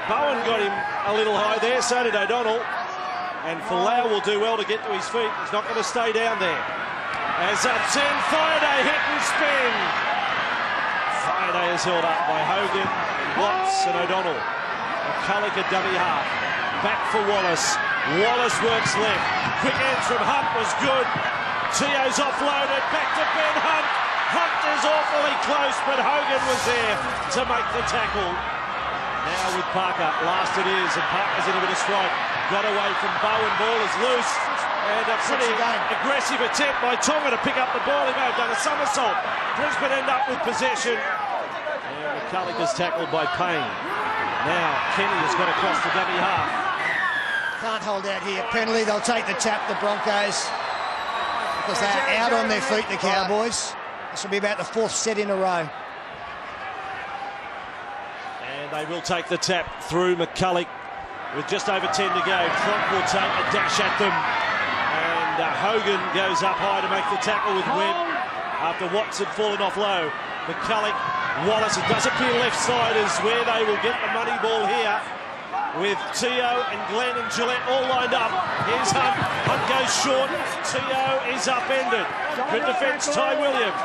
Bowen got him a little high there, so did O'Donnell, and Folau will do well to get to his feet. He's not going to stay down there. As Sam Friday hit and spin. Friday is held up by Hogan, Watts and O'Donnell. McCulloch a dummy half. Back for Wallace. Wallace works left. Quick hands from Hunt was good. Tio's offloaded. Back to Ben Hunt. Hunt is awfully close, but Hogan was there to make the tackle. Now with Parker. Last it is, and Parker's in a bit of strike. Got away from Bowen. Ball is loose. And a pretty aggressive attempt by Tonga to pick up the ball. He may have done a somersault. Brisbane end up with possession. And McCulloch is tackled by Payne. Now Kenny has got across the dummy half. Can't hold out here. Penalty. They'll take the tap, the Broncos, because they're out on their feet, the Cowboys. This will be about the 4th set in a row. And they will take the tap through McCulloch with just over 10 to go. Trump will take a dash at them. And Hogan goes up high to make the tackle with Webb after Watts had fallen off low. McCulloch, Wallace, it does appear left side is where they will get the money ball here, with Tio and Glenn and Gillette all lined up. Here's Hunt. Hunt goes short. Tio is upended. Good defence, Ty Williams.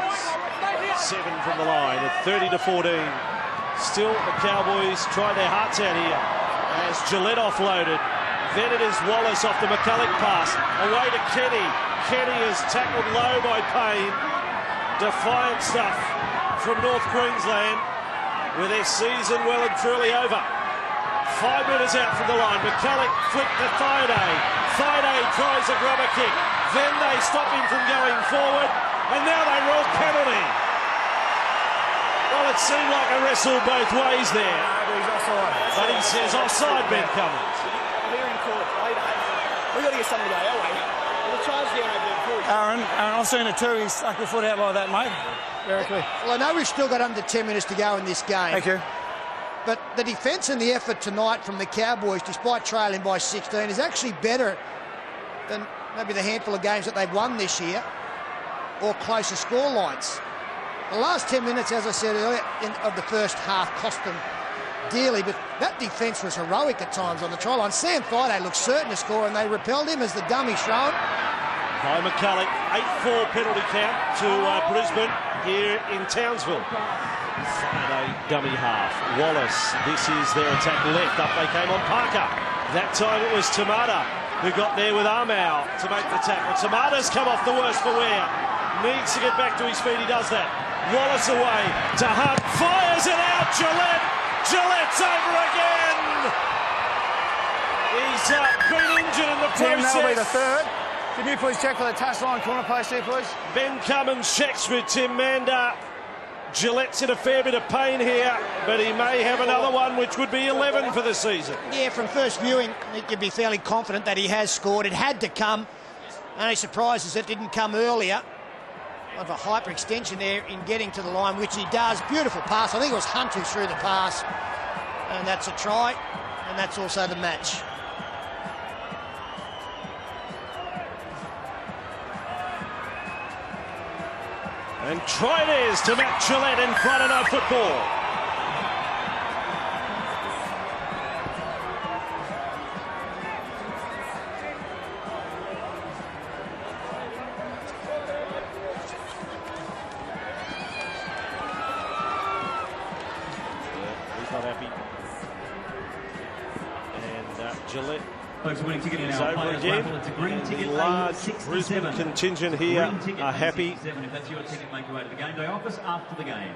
7 from the line at 30 to 14. Still, the Cowboys try their hearts out here as Gillette offloaded. Then it is Wallace off the McCulloch pass. Away to Kenny. Kenny is tackled low by Payne. Defiant stuff from North Queensland with their season well and truly over. 5 metres out from the line. McCulloch flicked to Thaiday. Thaiday tries a grubber kick. Then they stop him from going forward. And now they roll penalty. Well, it seemed like a wrestle both ways there. He's offside. But he says offside, Ben Cummins. Here in court, we've got to get something to go our way. We'll charge down over there before. Aaron, I've seen it too. He stuck your foot out like that, mate. Very clear. Well, I know we've still got under 10 minutes to go in this game. Thank you. But the defence and the effort tonight from the Cowboys, despite trailing by 16, is actually better than maybe the handful of games that they've won this year, or closer score lines. The last 10 minutes, as I said earlier, of the first half cost them dearly, but that defence was heroic at times on the try line. Sam Thaiday looked certain to score, and they repelled him as the dummy shown. By McCulloch, 8-4 penalty count to Brisbane here in Townsville. Friday dummy half. Wallace, this is their attack left. Up they came on Parker. That time it was Tamata who got there with Armau to make the tackle. Tamata's come off the worst for wear. Needs to get back to his feet. He does that. Wallace away to Hunt. Fires it out. Gillette. Gillette's over again. He's been injured in the process. Tim, that'll be the 3rd. Can you please check for the touchline corner post here, please? Ben Cummins checks with Tim Manda. Gillette's in a fair bit of pain here, but he may have another one, which would be 11 for the season. Yeah, from first viewing, you could be fairly confident that he has scored. It had to come. Only surprise is it didn't come earlier. Of a hyperextension there in getting to the line, which he does. Beautiful pass. I think it was Hunt who threw the pass. And that's a try. And that's also the match. And try it is to Matt Gillette in Friday Night Football. Gillette Folks, winning ticket in is our over players again. raffle. It's a green And the ticket, large A67. Brisbane contingent here Green ticket, are happy. A67. If that's your ticket, make your way to the game day office after the game.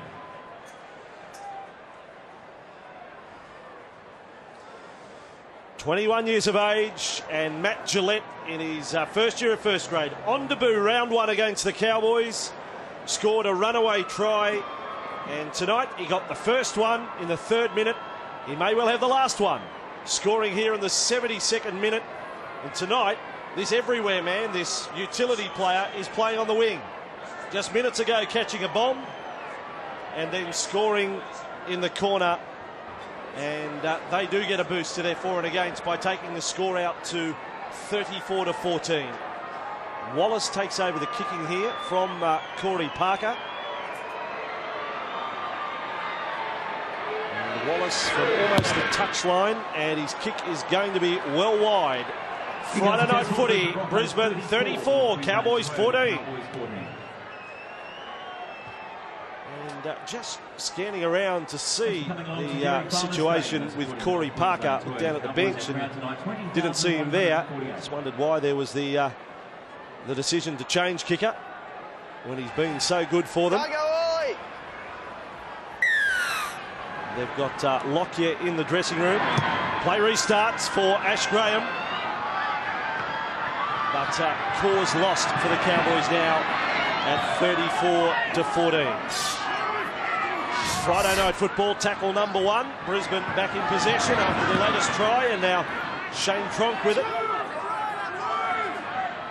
"21 years of age, and Matt Gillette in his first year of first grade. On debut, round 1 against the Cowboys. Scored a runaway try, and tonight he got the first one in the 3rd minute. He may well have the last one. Scoring here in the 72nd minute. And tonight, this everywhere man, this utility player, is playing on the wing. Just minutes ago catching a bomb, and then scoring in the corner. And they do get a boost to their for and against by taking the score out to 34-14. Wallace takes over the kicking here from Corey Parker. And Wallace from almost the touchline, and his kick is going to be well wide. Friday night footy, Brisbane 34, Cowboys 14. And just scanning around to see the situation with Corey Parker down at the bench, and didn't see him there. Just wondered why there was the decision to change kicker when he's been so good for them. They've got Lockyer in the dressing room. Play restarts for Ash Graham, but cause lost for the Cowboys now at 34-14. Friday night football, tackle number 1. Brisbane back in possession after the latest try, and now Shane Tronk with it.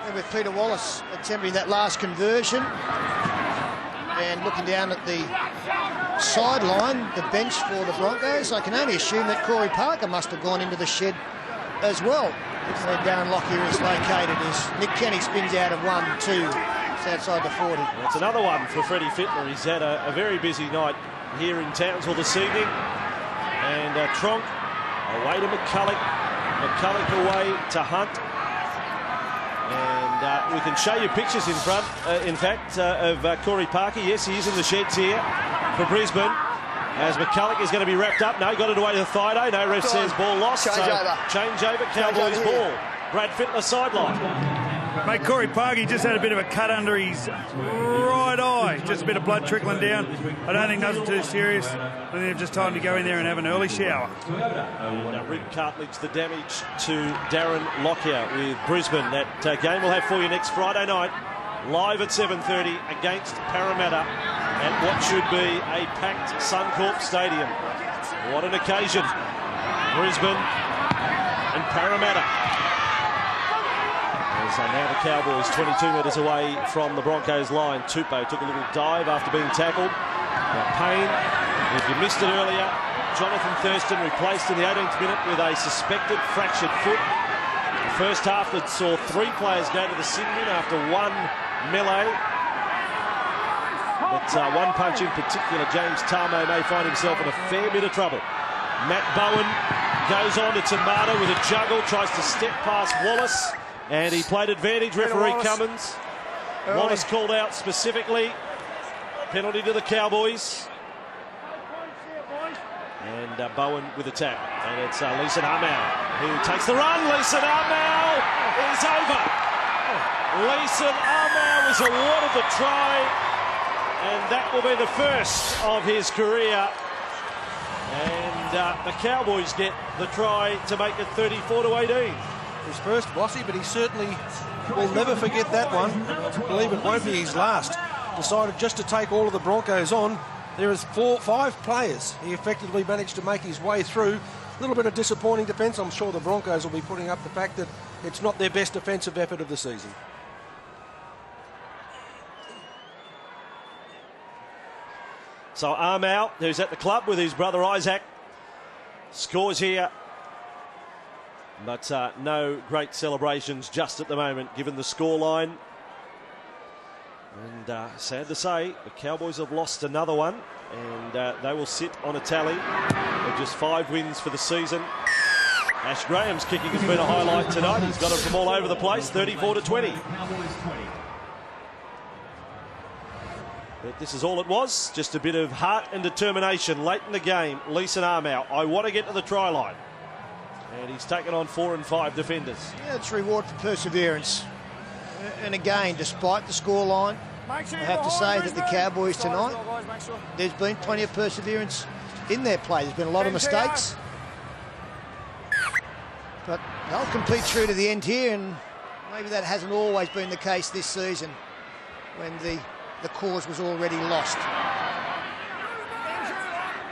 And with Peter Wallace attempting that last conversion, and looking down at the sideline, the bench for the Broncos, I can only assume that Corey Parker must have gone into the shed as well. Where Darren Lockyer is located as Nick Kenny spins out of 1-2. It's outside the 40. That's another one for Freddie Fittler. He's had a very busy night here in Townsville this evening. And Tronk away to McCulloch. McCulloch away to Hunt. And we can show you pictures in front, in fact, of Corey Parker. Yes, he is in the sheds here for Brisbane. As McCulloch is going to be wrapped up. No, got it away to the thigh. No, ref says ball lost. Change over, Cowboys ball. Brad Fittler sideline. Mate, Corey Parkey just had a bit of a cut under his right eye. Just a bit of blood trickling down. I don't think nothing too serious. I think they've just time to go in there and have an early shower. Rib cartilage, the damage to Darren Lockyer with Brisbane. That game we'll have for you next Friday night, live at 7:30 against Parramatta at what should be a packed Suncorp Stadium. What an occasion. Brisbane and Parramatta. So now the Cowboys 22 metres away from the Broncos line. Tupou took a little dive after being tackled. Payne, if you missed it earlier, Jonathan Thurston replaced in the 18th minute with a suspected fractured foot. The first half that saw 3 players go to the sin bin after one melee. But one punch in particular, James Tarmo may find himself in a fair bit of trouble. Matt Bowen goes on to Tamata with a juggle, tries to step past Wallace. And he played advantage, referee Cummins. Wallace called out specifically. Penalty to the Cowboys. And Bowen with a tap. And it's Leeson Armour who takes the run. Leeson Armour is over. Leeson Armour is awarded the try. And that will be the first of his career. And the Cowboys get the try to make it 34-18. His first, Bossy, but he certainly will never forget that one. I believe it won't be his last. Decided just to take all of the Broncos on. There is 5 players. He effectively managed to make his way through. A little bit of disappointing defence. I'm sure the Broncos will be putting up the fact that it's not their best defensive effort of the season. So Armour, who's at the club with his brother Isaac, scores here. But no great celebrations just at the moment, given the scoreline. And sad to say, the Cowboys have lost another one, and they will sit on a tally of just 5 wins for the season. Ash Graham's kicking has been a highlight tonight. He's got it from all over the place, 34-20. But this is all it was, just a bit of heart and determination late in the game. Leeson Armour, I want to get to the try line. And he's taken on 4 and 5 defenders. Yeah, it's reward for perseverance. And again, despite the scoreline, I have to say that the Cowboys tonight, there's been plenty of perseverance in their play. There's been a lot of mistakes. But they'll compete through to the end here, and maybe that hasn't always been the case this season when the cause was already lost.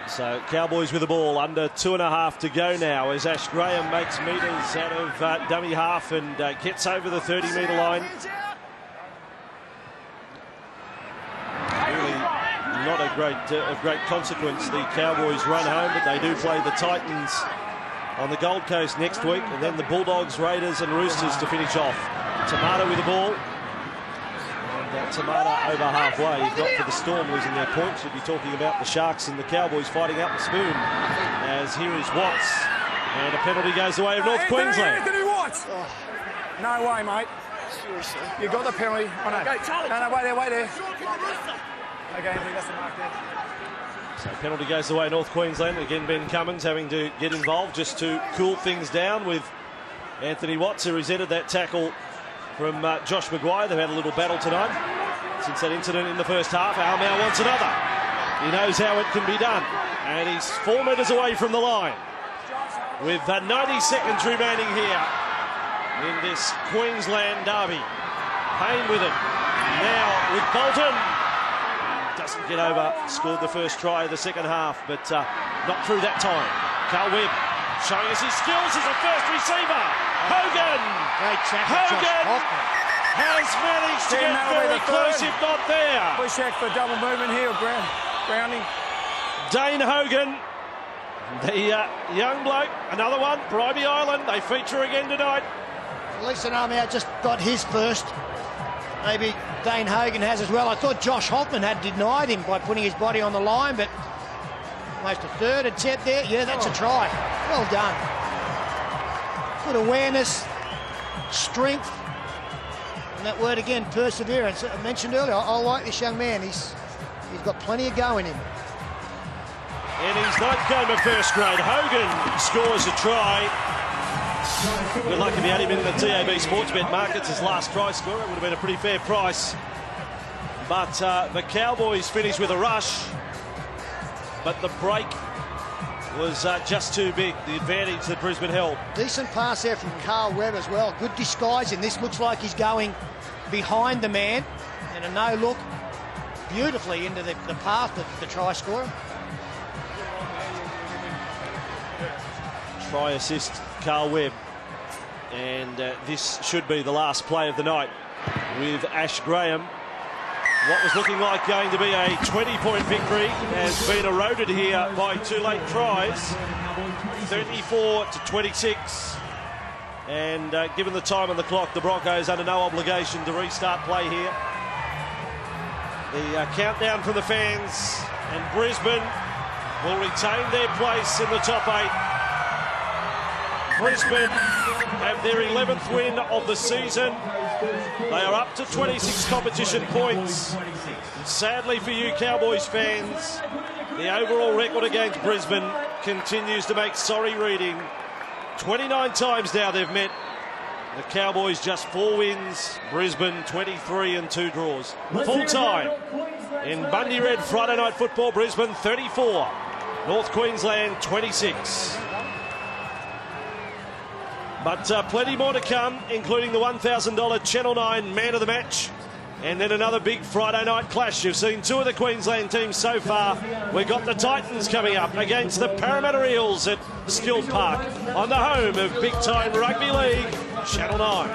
So Cowboys with the ball, under 2.5 to go now as Ash Graham makes metres out of dummy half and gets over the 30-metre line. Really not a great consequence. The Cowboys run home, but they do play the Titans on the Gold Coast next week, and then the Bulldogs, Raiders and Roosters to finish off. Tamata with the ball. And Tamata over halfway. He's got for the Storm losing their points. We'll be talking about the Sharks and the Cowboys fighting out the spoon. As here is Watts. And a penalty goes the way of North Queensland. Anthony Watts! Oh. No way, mate. Seriously. You got the penalty. Oh, no. No, wait there. Okay, Anthony, that's the mark there. So penalty goes the way of North Queensland. Again, Ben Cummins having to get involved just to cool things down with Anthony Watts, who resented that tackle from Josh Maguire. They've had a little battle tonight since that incident in the first half. Almau wants another. He knows how it can be done. And he's 4 metres away from the line. With 90 seconds remaining here in this Queensland derby. Payne with it. Now with Bolton. Doesn't get over. Scored the first try of the second half, but not through that time. Carl Webb showing us his skills as a first receiver. Hogan! Great tackle, Hogan has managed to get very close, if not there. Push check for double movement here, grounding. Dane Hogan, the young bloke, another one, Bribey Island. They feature again tonight. At least Armau just got his first. Maybe Dane Hogan has as well. I thought Josh Hoffman had denied him by putting his body on the line, but almost a third attempt there. Yeah, that's a try. Well done. Good awareness, strength, and that word again, perseverance. I mentioned earlier, I like this young man. He's got plenty of go in him. In his 9th game of first grade, Hogan scores a try. Good luck if he had him in the TAB Sportsbet markets. His last try scorer would have been a pretty fair price. But the Cowboys finished with a rush. But the break was just too big, the advantage that Brisbane held. Decent pass there from Carl Webb as well. Good disguising. This looks like he's going behind the man. And a no-look beautifully into the path of the try scorer. Try assist, Carl Webb. And this should be the last play of the night with Ash Graham. What was looking like going to be a 20-point victory has been eroded here by 2 late tries. 34 to 26. And given the time on the clock, the Broncos under no obligation to restart play here. The countdown from the fans, and Brisbane will retain their place in the top 8. Brisbane have their 11th win of the season. They are up to 26 competition points. Sadly for you Cowboys fans, the overall record against Brisbane continues to make sorry reading. 29 times now they've met. The Cowboys just 4 wins, Brisbane 23 and 2 draws. Full time in Bundy Red Friday Night Football, Brisbane 34, North Queensland 26. But plenty more to come, including the $1,000 Channel 9 Man of the Match. And then another big Friday night clash. You've seen 2 of the Queensland teams so far. We've got the Titans coming up against the Parramatta Eels at Skilled Park on the home of big-time rugby league, Channel 9.